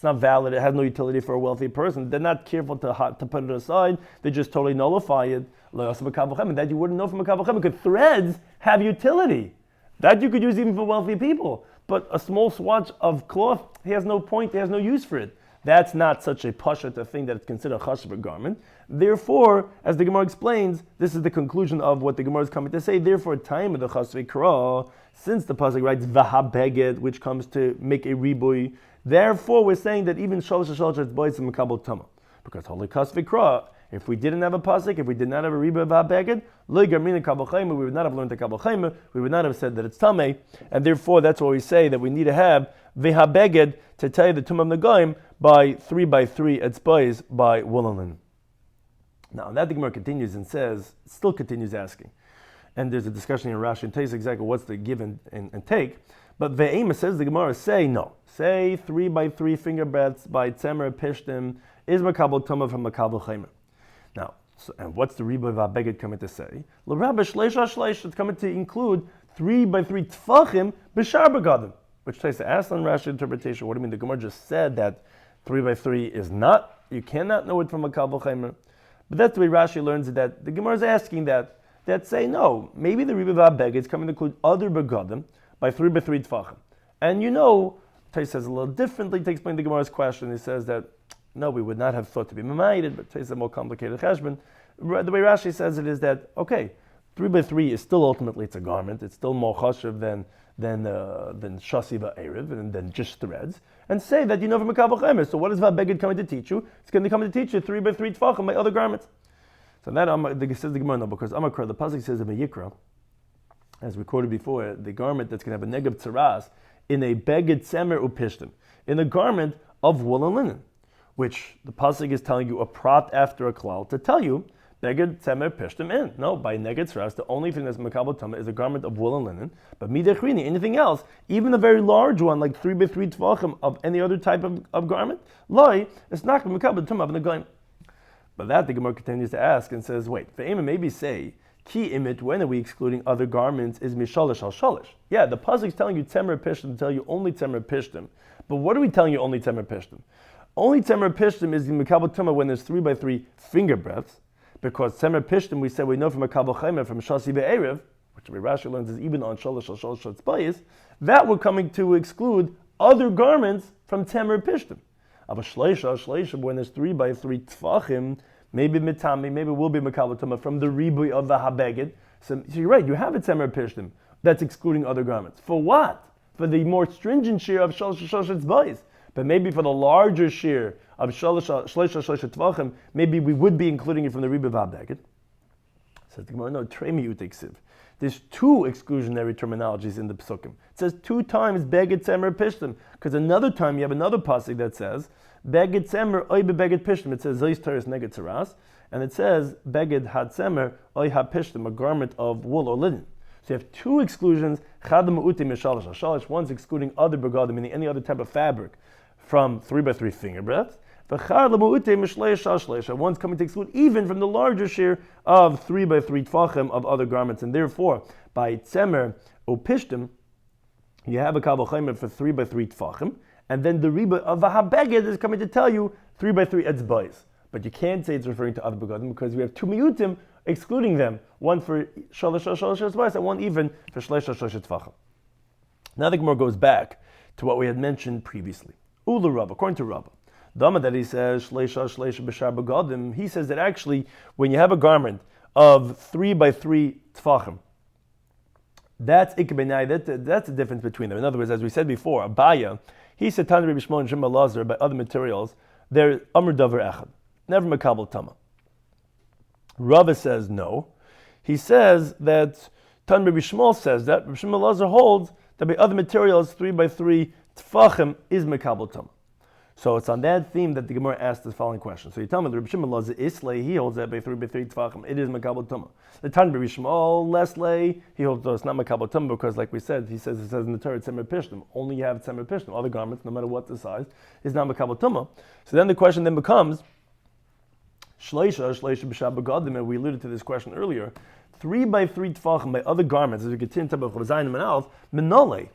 not valid, it has no utility for a wealthy person. They're not careful to put it aside, they just totally nullify it. That you wouldn't know from a kabel chaimer, because threads have utility. That you could use even for wealthy people. But a small swatch of cloth, he has no point, he has no use for it. That's not such a pashat, a thing that is considered a chashiv garment. Therefore, as the Gemara explains, this is the conclusion of what the Gemara is coming to say. Therefore, time of the chashiv kra, since the pasuk writes vaha beged, which comes to make a ribui, therefore we're saying that even shalosh boys is mekabel tama. Because holy chashiv kra, if we didn't have a pasuk, if we did not have a riba of ha-beged, lo garmina kabel chaimer, we would not have learned the kabel chaimer, we would not have said that it's tamei, and therefore that's why we say that we need to have veha-beged to tell you the tum of Negoim by 3 by 3 etzbais by woolen linen. Now that the Gemara continues and says, still continues asking, and there's a discussion in Rashi and tells exactly what's the give and take, but ve'ema says the Gemara, say no. Say 3 by 3 finger breadths by tzemer pishtim is makabel tuma from makabel chaimer. Now, and what's the riba of ha-beged coming to say? L'rabbi shleisha, it's coming to include 3 by 3 tfachim b'shar begadim, which takes the ask on Rashi interpretation. What do you mean? The Gemara just said that 3 by 3 is not, you cannot know it from a kabel chaimer. But that's the way Rashi learns it, that the Gemara is asking that say no, maybe the riba of ha-beged is coming to include other begadim by 3 by 3 tfachim. And Tais says a little differently to explain the Gemara's question. He says that no, we would not have thought to be mamated, but Tais a more complicated cheshbon. The way Rashi says it is that, okay, 3 by 3 is still ultimately, it's a garment, it's still more chashiv than shasi ba'erev, and than just threads, and say that you know from a kabel chaimer. So what is ha-beged coming to teach you? It's going to come to teach you 3 by 3 tfachim by other garments. So that says the Gemara, no, because Amakra, the pasuk says in Vayikra, as we quoted before, the garment that's going to have a negav tzaras in a beged tzemer upishtim, in a garment of wool and linen, which the pasuk is telling you a prat after a klal to tell you Beged Tzemer Pishtim in. No, by Neged Saras, the only thing that's Makabel Tama is a garment of wool and linen. But Midechrini, anything else, even a very large one, like 3 by 3 Tvachim of any other type of garment, Loi, it's not Makabel Tama of the Goyim. But that the Gemara continues to ask and says, wait, Ve'ema maybe say, Ki imit, when are we excluding other garments, is Mishalish al Shalish. Yeah, the Pasuk is telling you Tzemer Pishtim, to tell you only Tzemer Pishtim. But what are we telling you only Tzemer Pishtim? Only Tzemer Pishtim is the Makabel Tama when there's 3 by 3 finger breadths. Because Tzemer Pishtim, we said we know from a Kabel Chaimer, from Shasi Be'erev, which Rashi learns is even on Shalosh Tzbayis, that we're coming to exclude other garments from Tzemer Pishtim. Of a Shleisha, when there's 3 by 3 Tfachim, maybe Mitami, maybe will be Makabel Tama from the Ribui of the Habeged. So you're right, you have a Tzemer Pishtim that's excluding other garments. For what? For the more stringent shear of Shalosh Tzbayis. But maybe for the larger shear of Shleisha Tvachim, maybe we would be including it from the Rebbe Vabdagid. Says the Gemara, no, Tremi Uteksiv. There's 2 exclusionary terminologies in the Psukim. It says 2 times Beged Tzemer Pishtim, because another time you have another pasuk that says Beged Tzemer Oy Beged Pishtim. It says Zois Teres Neged Tzeras, and it says Beged Had Tzemer Oy Ha Pishtim, a garment of wool or linen. So you have 2 exclusions. Chadam Uti Mishalish Shalish. One's excluding other begadim, meaning any other type of fabric, from 3 by 3 finger breadths. One's coming to exclude even from the larger share of 3 by 3 tfachim of other garments, and therefore by tzemer upishtim you have a kabel chaimer for 3 by 3 tfachim, and then the riba of a habeged is coming to tell you 3 by 3 etzbais. But you can't say it's referring to other begadim because we have 2 miyutim excluding them, one for shalosh etzbais and one even for shleisha tfachim. Now the Gemara goes back to what we had mentioned previously. Ula Rabba, according to Rabba, Dama that he says shleisha b'shar begadim, he says that actually when you have a garment of 3 by 3 tfachim, that's ikbenai. That's the difference between them. In other words, as we said before, Abaya, he said Tan Rabbi Shimon and Shimon Lazar by other materials, they're amr davar echad, never makabel tama. Rava says no. He says that Tan Rabbi Shimon says that Rabbi Shimon Lazar holds that by other materials 3 by 3 tfachim is makabel tama. So it's on that theme that the Gemara asked the following question. So you tell me the Rabbi Shimon Lazar islay, he holds that by 3 tfachim, it is makabel tama. The Tan Rabbi Shimon leslay, he holds that it's not makabel tama because, like we said, it says in the Torah tzemer pishtim. Only you have tzemer pishtim. Other garments, no matter what the size, is not makabel tama. So then the question then becomes shleisha b'shab begadim, and we alluded to this question earlier. 3 by 3 tfachim by other garments, as we continue to talk about Chazayin and Alf, minole.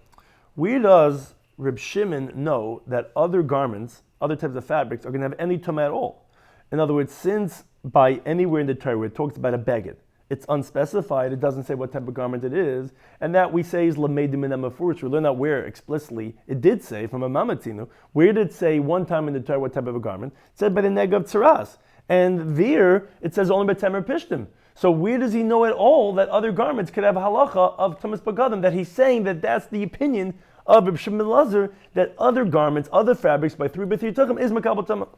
Where does Reb Shimon know that other garments, other types of fabrics, are going to have any tumah at all? In other words, since by anywhere in the Torah where it talks about a beged, it's unspecified, it doesn't say what type of garment it is, and that we say is lameidim min amafurish. We learn out where explicitly it did say from a mamatinu. Where did it say one time in the Torah what type of a garment? It said by the neg of tzaras, and there it says only by temer pishtim. So where does he know at all that other garments could have a halacha of tumas bagadim? That he's saying that that's the opinion of Reb Shimon Lazar, that other garments, other fabrics by 3 by 3 tachim is makabel tama.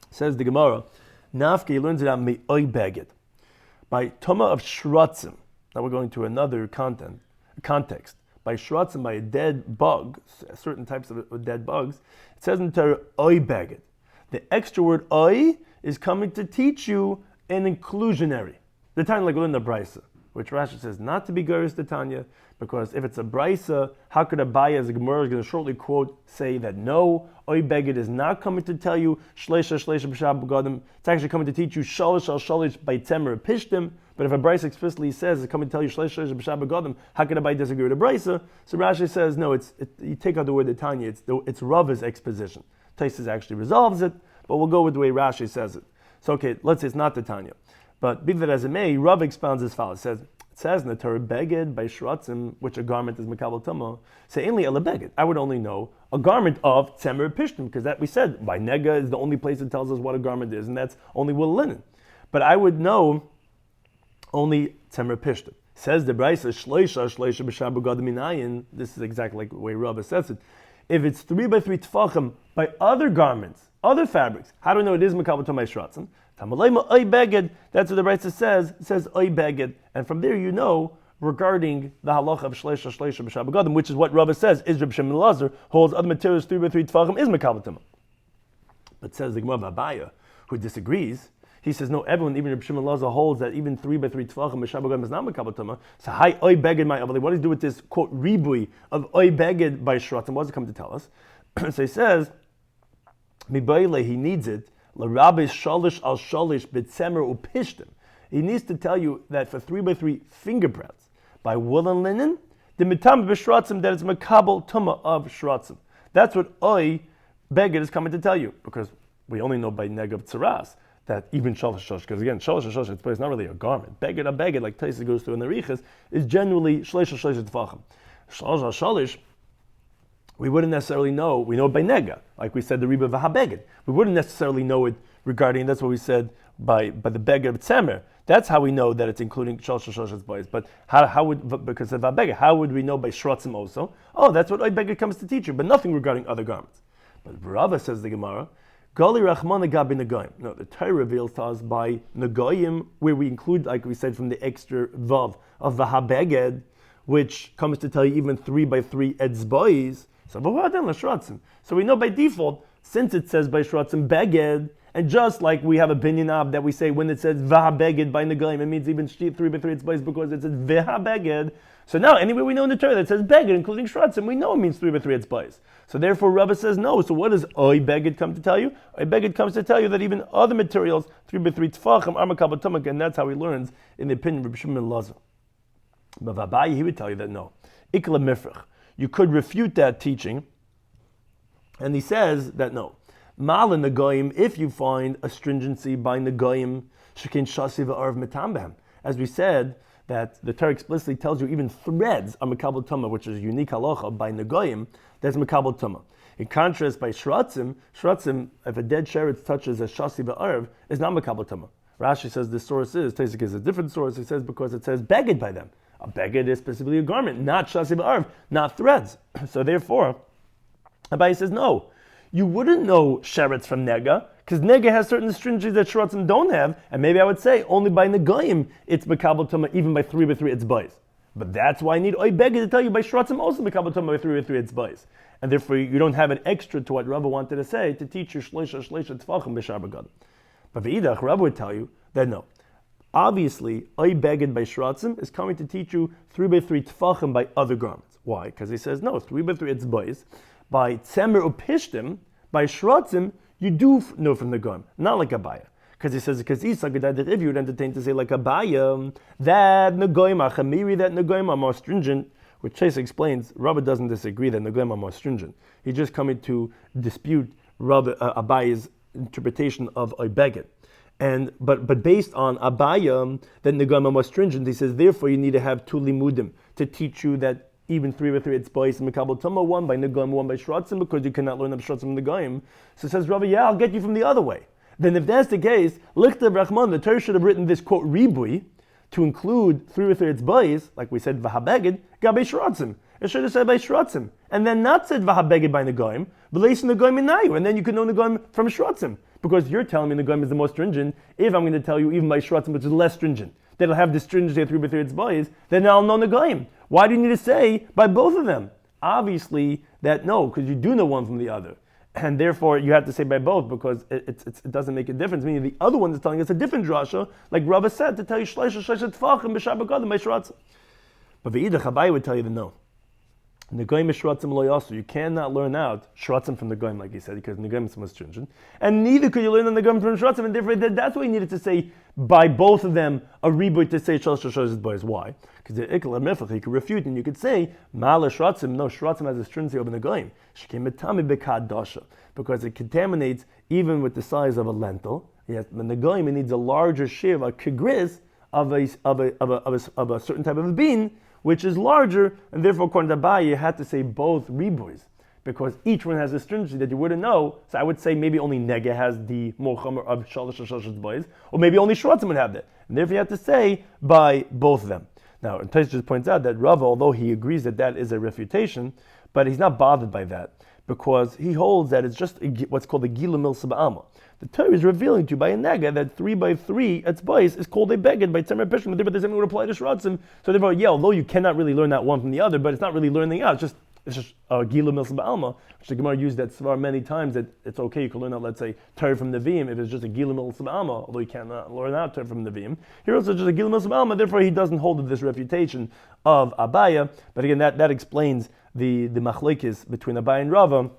Says the Gemara, Nafke learns it on me'oy beged, by tama of shratzim. Now we're going to another context. By shratzim, by a dead bug, certain types of dead bugs, it says in Torah oy beged. The extra word oy is coming to teach you an inclusionary. The time like in the brisa, which Rashi says not to be geris the Tanya, because if it's a brisa, how could Abaya, as the Gemara is going to shortly quote, say that no, oy beged is not coming to tell you shleisha b'shab begadim. It's actually coming to teach you shalish by temer pishtim. But if a brisa explicitly says it's coming to tell you shleisha b'shab begadim, how could Abaya disagree with a brisa? So Rashi says no. You take out the word the Tanya. It's Rava's exposition. Taisus actually resolves it, but we'll go with the way Rashi says it. So okay, let's say it's not the Tanya, but be that as it may, Rav expounds as follows. It says in the Torah, beged by shratzim, which a garment is makabel tama. Say only ela beged. I would only know a garment of tzemer pishtim, because that we said by nega is the only place it tells us what a garment is, and that's only wool linen. But I would know only tzemer pishtim. Says the brisa shleisha b'shab begadim minayin. This is exactly like the way Rabbi says it. If it's 3 by 3 tfachim by other garments, other fabrics, how do we know it is makabel tama shratzim? Tamalayma oy beged. That's what the brisa says. It says oy beged, and from there you know regarding the halacha of shleisha b'shab begadim, which is what Rabbi says is Reb Shimon Lazar holds other materials 3 by 3 tfachim is makabel tama. But says the Gemara Abaya, who disagrees, He says, no, everyone, even Rabbi Shimon Lazar holds that even 3 by 3 tefachim b'Shabbat Goyim is not makabel tuma. So, hi, oi beged my avali. What does he do with this, quote, ribui of oi beged by shratzim? What does it come to tell us? So he says, mibayle, he needs it, l'rabis shalish al shalish b'tzemer upishtim. He needs to tell you that for 3 by 3 fingerprints by wool and linen, the mitam b'shratzim, that it's makabel tuma of shratzim. That's what oi beged is coming to tell you, because we only know by negav tzaras that even shalosh shosh, because again, shalosh shosh, it's not really a garment. Beged, like Taisa goes through in the Riches, is generally shleish tefachim. Shalosh shalish, we wouldn't necessarily know. We know it by nega, like we said the riba v'habeged. We wouldn't necessarily know it regarding. That's what we said by the beged of tzemer. That's how we know that it's including shalosh shosh boys. But how would, because of v'habeged, how would we know by shratzim also? Oh, that's what beged comes to teach you, but nothing regarding other garments. But Rava, says the Gemara, Gali Rachmana Gabi Nagayim. No, the Torah reveals to us by Nagayim, where we include, like we said, from the extra Vav of Vahabeged, which comes to tell you even 3 by 3 Etzbois. So we know by default, since it says by Shratzim Beged, and just like we have a binyan ab that we say when it says Vahabeged by Nagayim, it means even 3 by 3 Etzbois because it says Vahabeged. So now, anywhere we know in the Torah that says Beged, including Shratzim, we know it means 3 by 3 Etzbois. So therefore, Rabbi says no. So what does Oy Beged come to tell you? Oy Beged comes to tell you that even other materials, 3 by 3 Tfachim, are makabel tuma, and that's how he learns in the opinion of Rabbi Shimon Lazar. But Vabai, he would tell you that no. Ikla Mifrach. You could refute that teaching, and he says that no. Mal in Nagayim, if you find a stringency by Nagayim, Shekin Shasi v'Arv Mitambehem. As we said, that the Torah explicitly tells you even threads are makabel tuma, which is a unique halacha by Nagayim, that's makabel tuma. In contrast, by shratzim, if a dead sheretz touches a shasi v'arv, is not makabel tuma. Rashi says the source is, Taisik is a different source, he says because it says beged by them. A beged is specifically a garment, not shasi v'arv, not threads. So therefore, Abaye says no. You wouldn't know sheretz from nega, because nega has certain stringencies that shratzim don't have, and maybe I would say only by negayim it's makabel tuma, even by 3 by 3 etzbais. But that's why I need oy beged to tell you by shratzim also makabel tuma by 3 by 3 etzbais. And therefore you don't have an extra to what Rabbi wanted to say to teach you shleisha tefachim b'shar b'gadim. But v'idach, Rabbi would tell you that no. Obviously, oy beged by shratzim is coming to teach you 3 by 3 tefachim by other garments. Why? Because he says no, 3 by 3 etzbais. By tzemer upishtim, by shratzim, you do know from the Goyim, not like Abaya. Because he says, because if you would entertain to say like Abaya, that Nagoyim are chamiri, that Nagoyim are more stringent, which Chase explains, Rabbi doesn't disagree that Nagoyim are more stringent. He's just coming to dispute Abaya's interpretation of Oibeged. But based on Abaya, that Nagoyim are more stringent, he says, therefore you need to have 2 limudim to teach you that even 3 by 3 it's bois and makabel tuma, 1 by Nagayim, 1 by shratzim, because you cannot learn of shratzim and Nagayim. So says Rabbi, yeah, I'll get you from the other way. Then if that's the case, Lichtav Rachman, the Torah should have written this quote ribui to include 3 by 3 it's bois, like we said vahabeged, gabe shratzim. It should have said by shratzim, and then not said vahabeged by Nagayim, but lace Nagayim inayu, and then you can know Nagayim from shratzim, because you're telling me Nagayim is the most stringent. If I'm going to tell you even by shratzim, which is less stringent, that'll have the stringency of 3 by 3 it's bois, then I'll know Nagayim. Why do you need to say by both of them? Obviously, that no, because you do know one from the other. And therefore, you have to say by both, because it doesn't make a difference. Meaning the other one is telling us a different drasha, like Rabbi said, to tell you shleisha tefachim b'shar b'gadim by shratzim. But the Idach Abai would tell you that no. Nagayim shratzim lo yasu. You cannot learn out shratzim from Nagayim, like he said, because Nagayim is most stringent. And neither could you learn the Nagayim from shratzim, and therefore that's why you needed to say by both of them a reboot to say shlosh boys. Why? Because the ikla mifach you could refute, and you could say ma'ala shratzim. No, shratzim has a stringency over Nagayim. Shekem etami bekadasha, because it contaminates even with the size of a lentil. Yes, the Nagayim needs a larger shiv, a kigris of a certain type of a bean, which is larger, and therefore, according to Abaye, you had to say both ribois, because each one has a stringency that you wouldn't know. So I would say maybe only Nega has the mochamer of shalosh boys, or maybe only Shratzim would have that. And therefore, you have to say by both of them. Now, Tais just points out that Rava, although he agrees that that is a refutation, but he's not bothered by that, because he holds that it's just what's called a Gila Mil Saba'ama. The Torah is revealing to you by a nega that 3 by 3 etzbais is called a beged by tzemer pishim, but the same would apply to shratzim. So therefore, yeah, although you cannot really learn that one from the other, but it's not really learning out. It's just It's just a Gila Milsa Ba'alma, which the Gemara used that svar many times, that it's okay, you can learn out, let's say, Torah from Nevi'im, if it's just a Gila Milsa Ba'alma, although you cannot learn out Torah from Nevi'im. Here also just a Gila Milsa Ba'alma, therefore he doesn't hold this refutation of Abaya, but again, that explains the machlekes between Abaya and Rava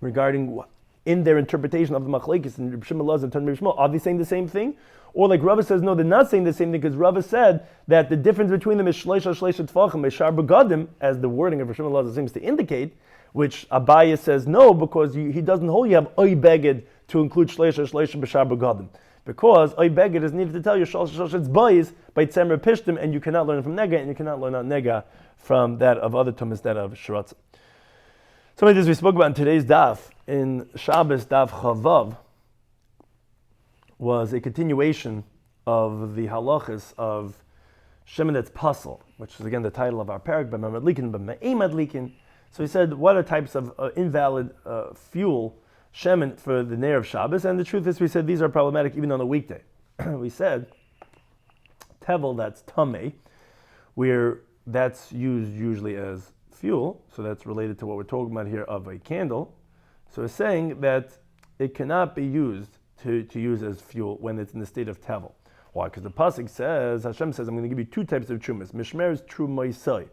regarding in their interpretation of the machlekes and Reb Shimon Elazar and Reb Shmuel. Are they saying the same thing? Or like Rava says, no, they're not saying the same thing, because Rava said that the difference between them is shleisha tfachim, meshar begadim, as the wording of Reb Shimon Elazar seems to indicate, which Abaya says no, because he doesn't hold you have oy beged to include shleisha b'shar begadim. Because oy beged is needed to tell you shleisha it's bayis by tzemer pishtim, and you cannot learn from nega, and you cannot learn out nega from that of other tumas, that of shratza. Some of this we spoke about in today's daf, in Shabbos Daf Chavav, was a continuation of the halachas of shemen that's pasul, which is again the title of our parak, b'ma'amad likin, b'ma'emad likin. So he said, what are types of invalid fuel, shemen, for the Ner of Shabbos? And the truth is, we said these are problematic even on a weekday. We said, tevel, that's tameh, where that's used usually as fuel, so that's related to what we're talking about here of a candle. So it's saying that it cannot be used to use as fuel when it's in the state of tevel. Why? Because the pasuk says, Hashem says, I'm going to give you two types of trumas. Mishmer is trumaisai.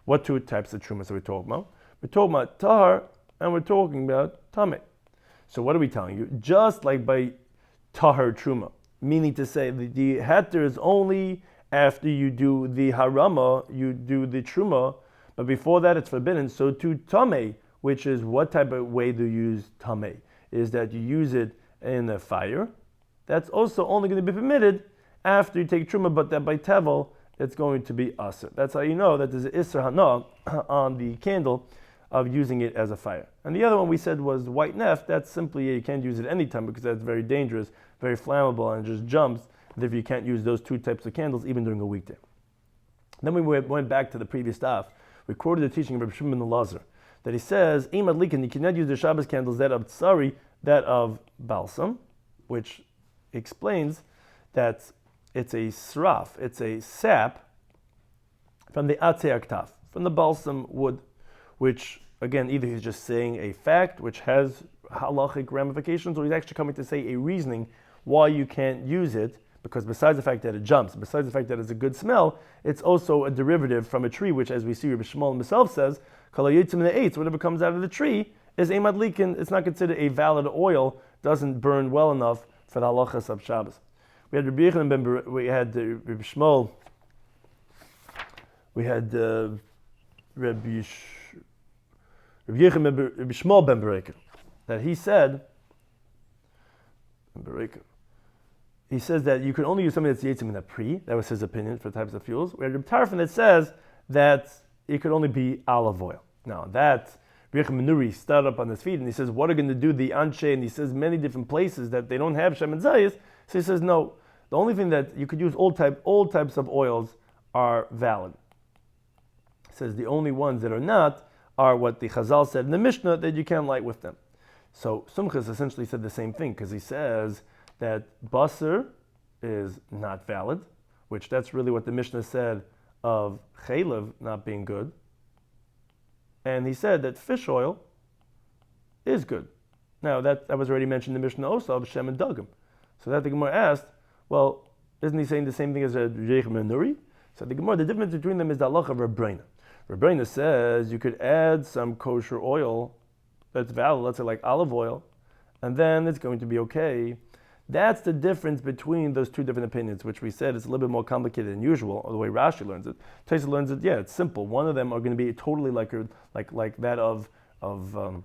What two types of trumas are we talking about? We're talking about tahar, and we're talking about tameh. So what are we telling you? Just like by tahar truma, meaning to say the heter is only after you do the harama, you do the truma, but before that it's forbidden. So to tameh, which is what type of way do you use tameh, is that you use it in a fire. That's also only going to be permitted after you take truma, but that by tevel it's going to be asr. That's how you know that there's an isser hana on the candle of using it as a fire. And the other one we said was white neft. That's simply, you can't use it anytime because that's very dangerous, very flammable, and it just jumps. Therefore you can't use those two types of candles even during a weekday. Then we went back to the previous daf. We quoted the teaching of Rabbi Shloimy Schwartzberg that he says, Imad likin, you cannot use the Shabbos candles, that of tsari, that of balsam, which explains that it's a sraf, it's a sap from the atzei aktaf, from the balsam wood, which again, either he's just saying a fact which has halachic ramifications, or he's actually coming to say a reasoning why you can't use it, because besides the fact that it jumps, besides the fact that it's a good smell, it's also a derivative from a tree, which, as we see Rabbi Shmuel himself says, whatever comes out of the tree is emad likin. It's not considered a valid oil, doesn't burn well enough for the halachas of Shabbos. We had Rabbi Shloimy, we had Rabbi Shmuel, we had Rabbi Shmuel ben Bereker, that he said, he says that you can only use something that's yitzim in a pre. That was his opinion for types of fuels. We had Reb Tarfon that says that it could only be olive oil. Now that Reb Menuri stood up on his feet and he says, what are going to do the anshe? And he says many different places that they don't have shemen zayis. So he says, no, the only thing that you could use all types of oils are valid. He says the only ones that are not are what the Chazal said in the Mishnah, that you can't light with them. So Sumchas essentially said the same thing, because he says that basar is not valid, which that's really what the Mishnah said of chaylev not being good. And he said that fish oil is good. Now that was already mentioned in the Mishnah also of Shem and Dagim. So that the Gemara asked, well, isn't he saying the same thing as Reich Menuri? So the Gemara, the difference between them is the halacha of Rabbeinu. Rabbeinu says you could add some kosher oil that's valid, let's say like olive oil, and then it's going to be okay. That's the difference between those two different opinions, which we said is a little bit more complicated than usual, or the way Rashi learns it. Taisa learns it, yeah, it's simple. One of them are going to be totally like that of Rav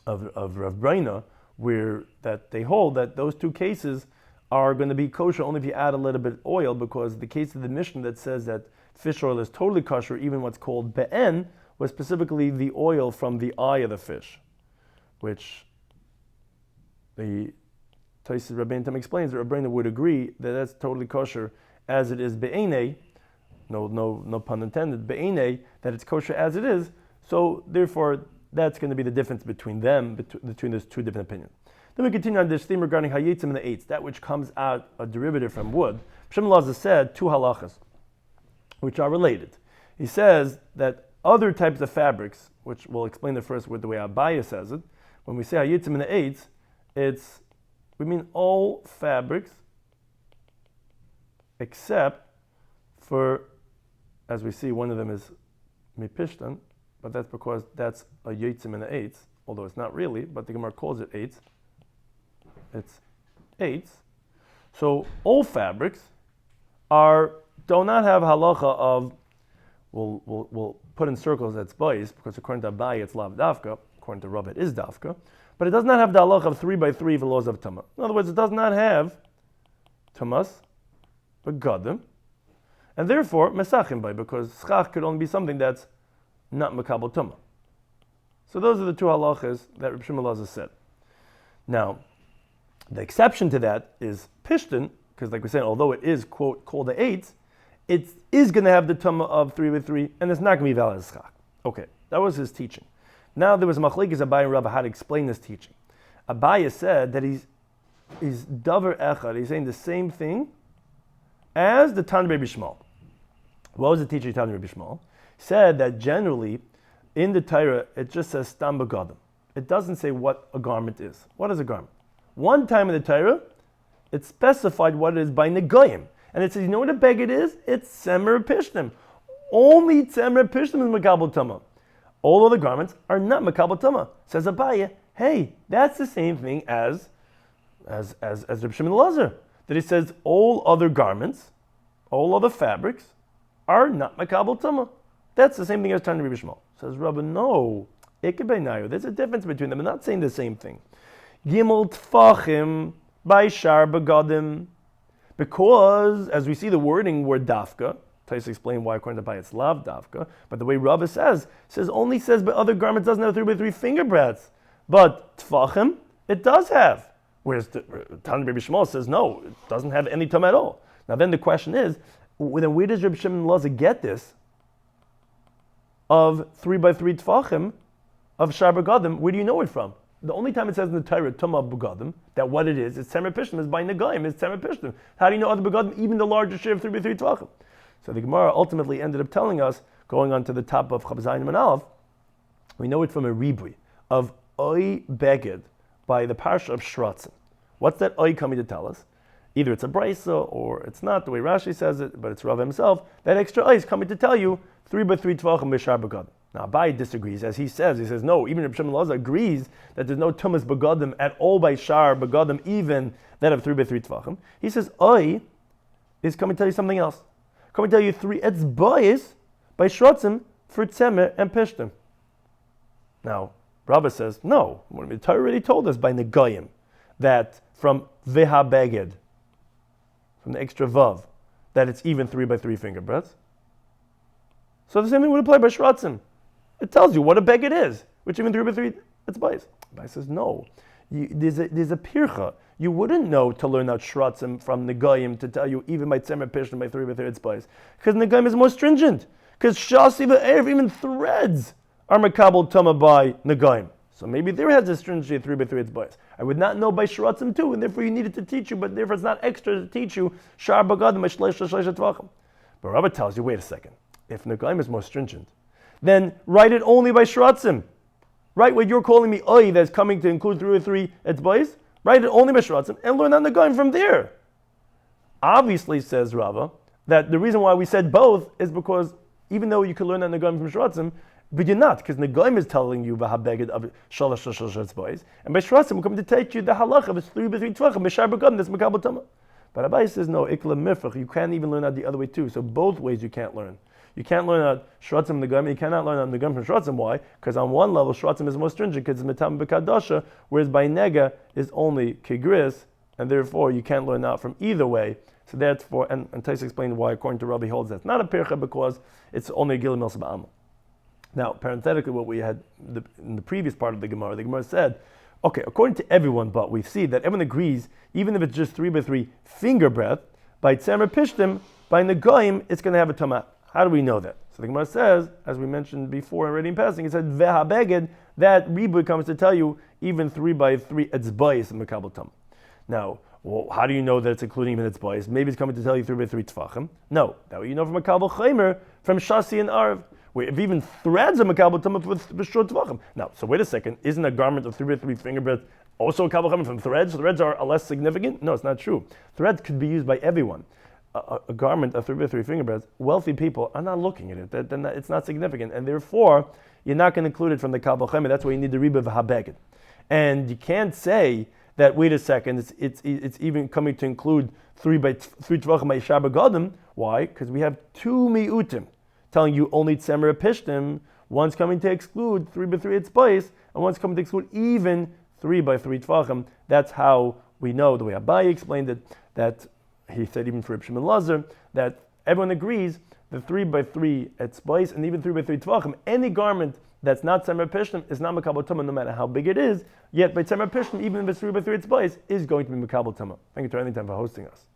Breina, where that they hold that those two cases are going to be kosher only if you add a little bit of oil, because the case of the Mishnah that says that fish oil is totally kosher, even what's called be'en, was specifically the oil from the eye of the fish, which the Taisa Rabbeinu Tam explains that Rabbeinu would agree that that's totally kosher as it is be'enei, no pun intended, be'enei, that it's kosher as it is. So therefore, that's going to be the difference between them, between those two different opinions. Then we continue on this theme regarding hayetzim and the eitz, that which comes out a derivative from wood. Shem Lazar said two halachas, which are related. He says that other types of fabrics, which we'll explain it first with the way Abaya says it. When we say hayitzim in the eitz, we mean all fabrics except for, as we see, one of them is mipishtan, but that's because that's a yitzim in the eitz, although it's not really, but the Gemara calls it eitz. It's eitz. So all fabrics do not have halacha of, we'll put in circles that's boys, because according to Abai it's lav dafka, according to Rav it is dafka, but it does not have the halacha of 3 by 3 velos of tama. In other words, it does not have tamas, but gadim, and therefore mesachim by, because schach could only be something that's not makabel tama. So those are the two halachas that Rabbi Shloimy Schwartzberg said. Now, the exception to that is pishtin, because like we said, although it is, quote, called the eitz, it is going to have the tama of 3 by 3, and it's not going to be valid as schach. Okay, that was his teaching. Now there was machlekes Abai and Rava how to explain this teaching. Abai said that he's davar echad, he's saying the same thing as the Tan Rabbi Shmuel. What was the teaching of Tan Rabbi Shmuel? He said that generally, in the Torah, it just says stam begadim. It doesn't say what a garment is. What is a garment? One time in the Torah, it specified what it is by negayim. And it says, you know what a beged is? It's tzemer pishtim. Only tzemer pishtim is makabel tama. All other garments are not makabel tama. Says Abaye, hey, that's the same thing as Rabbi Shloimy Schwartzberg. That he says all other garments, all other fabrics, are not makabel tama. That's the same thing as Tanya Rabbi Shmuel. Says Rabbi, no, there's a difference between them. I'm not saying the same thing. Gimel tfachim by shar begadim. Because, as we see the wording word dafka, Tais explain why according to Bai it's lav dafka, but the way Rabbi says only says but other garments doesn't have 3 by 3 finger breadths. But tfachim, it does have. Whereas Tanya Rabbi Shmuel says no, it doesn't have any tum at all. Now then the question is, then where does Rabbi Shloimy Schwartzberg get this of 3 by 3 tfachim of shar begadim? Where do you know it from? The only time it says in the Torah, Tumah Begadim, that what it is, it's Tzemer Pishtim, is by Nagayim, it's Tzemer Pishtim. How do you know other Begadim, even the larger share of 3 by 3 Tvachim? So the Gemara ultimately ended up telling us, going on to the top of Chav Zayin and Aleph, we know it from a ribui of Oy Beged by the Parsha of Shratzim. What's that Oy coming to tell us? Either it's a Brisa or it's not, the way Rashi says it, but it's Rav himself. That extra Oy is coming to tell you 3 by 3 Tvachim B'Shar Begadim. Now Abai disagrees, as he says no, even Rabbi Shloimy Schwartzberg agrees that there's no tumas begadim at all by shar begadim, even that of 3 by 3 tvachim. He says Oy is coming to tell you something else. Coming to tell you 3 etzbayis by shrotzim for tzemer and pishtim. Now Rabbi says no, the Torah already told us by negayim that from veha beged, from the extra vav, that it's even 3 by 3 finger breadths. So the same thing would apply by shrotzim. It tells you what a beged is, which even 3 by 3, it's bias. Bias says no. There's a pircha. You wouldn't know to learn out shratzim from Negayim to tell you even by tzemer pishtim by 3 by 3 it's bias. Because Negayim is more stringent. Because shasi v'erev, even threads are makabel tama by Negayim. So maybe there has a stringency of 3 by 3 it's bias. I would not know by shratzim too, and therefore you needed to teach you, but therefore it's not extra to teach you shar bagadim by shleish tvachim. But Rabbi tells you, wait a second. If Negayim is more stringent, then write it only by shratzim. Write what you're calling me oy that's coming to include 3 or 3 etzbayis. Write it only by shratzim and learn on the going from there. Obviously, says Rava, that the reason why we said both is because even though you could learn on the going from shratzim, but you're not, because Negaim is telling you v'habeged of shalosh etzbayis, and by shratzim we're coming to teach you the halacha of 3 by 3 tvachim b'shar begadim that's makabel tama. But Abai says no, ikla mifrach. You can't even learn out the other way too. So both ways you can't learn. You can't learn out shratzim negayim. You cannot learn out negayim from shratzim. Why? Because on one level shratzim is more stringent because it's metam b'kadasha, whereas by nega is only kigris, and therefore you can't learn out from either way. So that's for, and Tais explained why according to Rabbi holds that's not a pircha because it's only a gilim milsa ba'amal. Now, parenthetically, what we had in the previous part of the Gemara said, okay, according to everyone, but we see that everyone agrees, even if it's just 3 by 3 finger breadth, by tzemer pishtim, by negayim, it's going to have a tamah. How do we know that? So the Gemara says, as we mentioned before already in passing, it said veha beged, that ribui comes to tell you even 3 by 3 etzbayis in makabel tam. Now, Well, how do you know that it's including even its boys? Maybe it's coming to tell you 3 by 3 tefachim. No, that way you know from a kabel chaymer, from shasi and arv, where if even threads are makabel tumah with short tefachim. Now, so wait a second, isn't a garment of 3 by 3 finger breadth also a kabel chaymer from threads? Threads are less significant? No, it's not true. Threads could be used by everyone. A garment of 3 by 3 finger breadth, wealthy people are not looking at it. It's not significant, and therefore you're not going to include it from the kabel chaymer. That's why you need the riba v'habeged. And you can't say that, wait a second, it's even coming to include 3 by 3 tvachim by Yishar Begadim. Why? Because we have 2 mi'utim telling you only tzemer pishtim. One's coming to exclude 3 by 3 etzbais, and one's coming to exclude even 3 by 3 tvachim. That's how we know, the way Abaye explained it, that he said even for Reb Shimon Lazar, that everyone agrees the 3 by 3 etzbais and even 3 by 3 tvachim, any garment that's not tzemer pishtim is not makabel tumah, no matter how big it is. Yet by tzemer pishtim, even if it's 3 by 3 etzbais, is going to be makabel tumah. Thank you to Anytime for hosting us.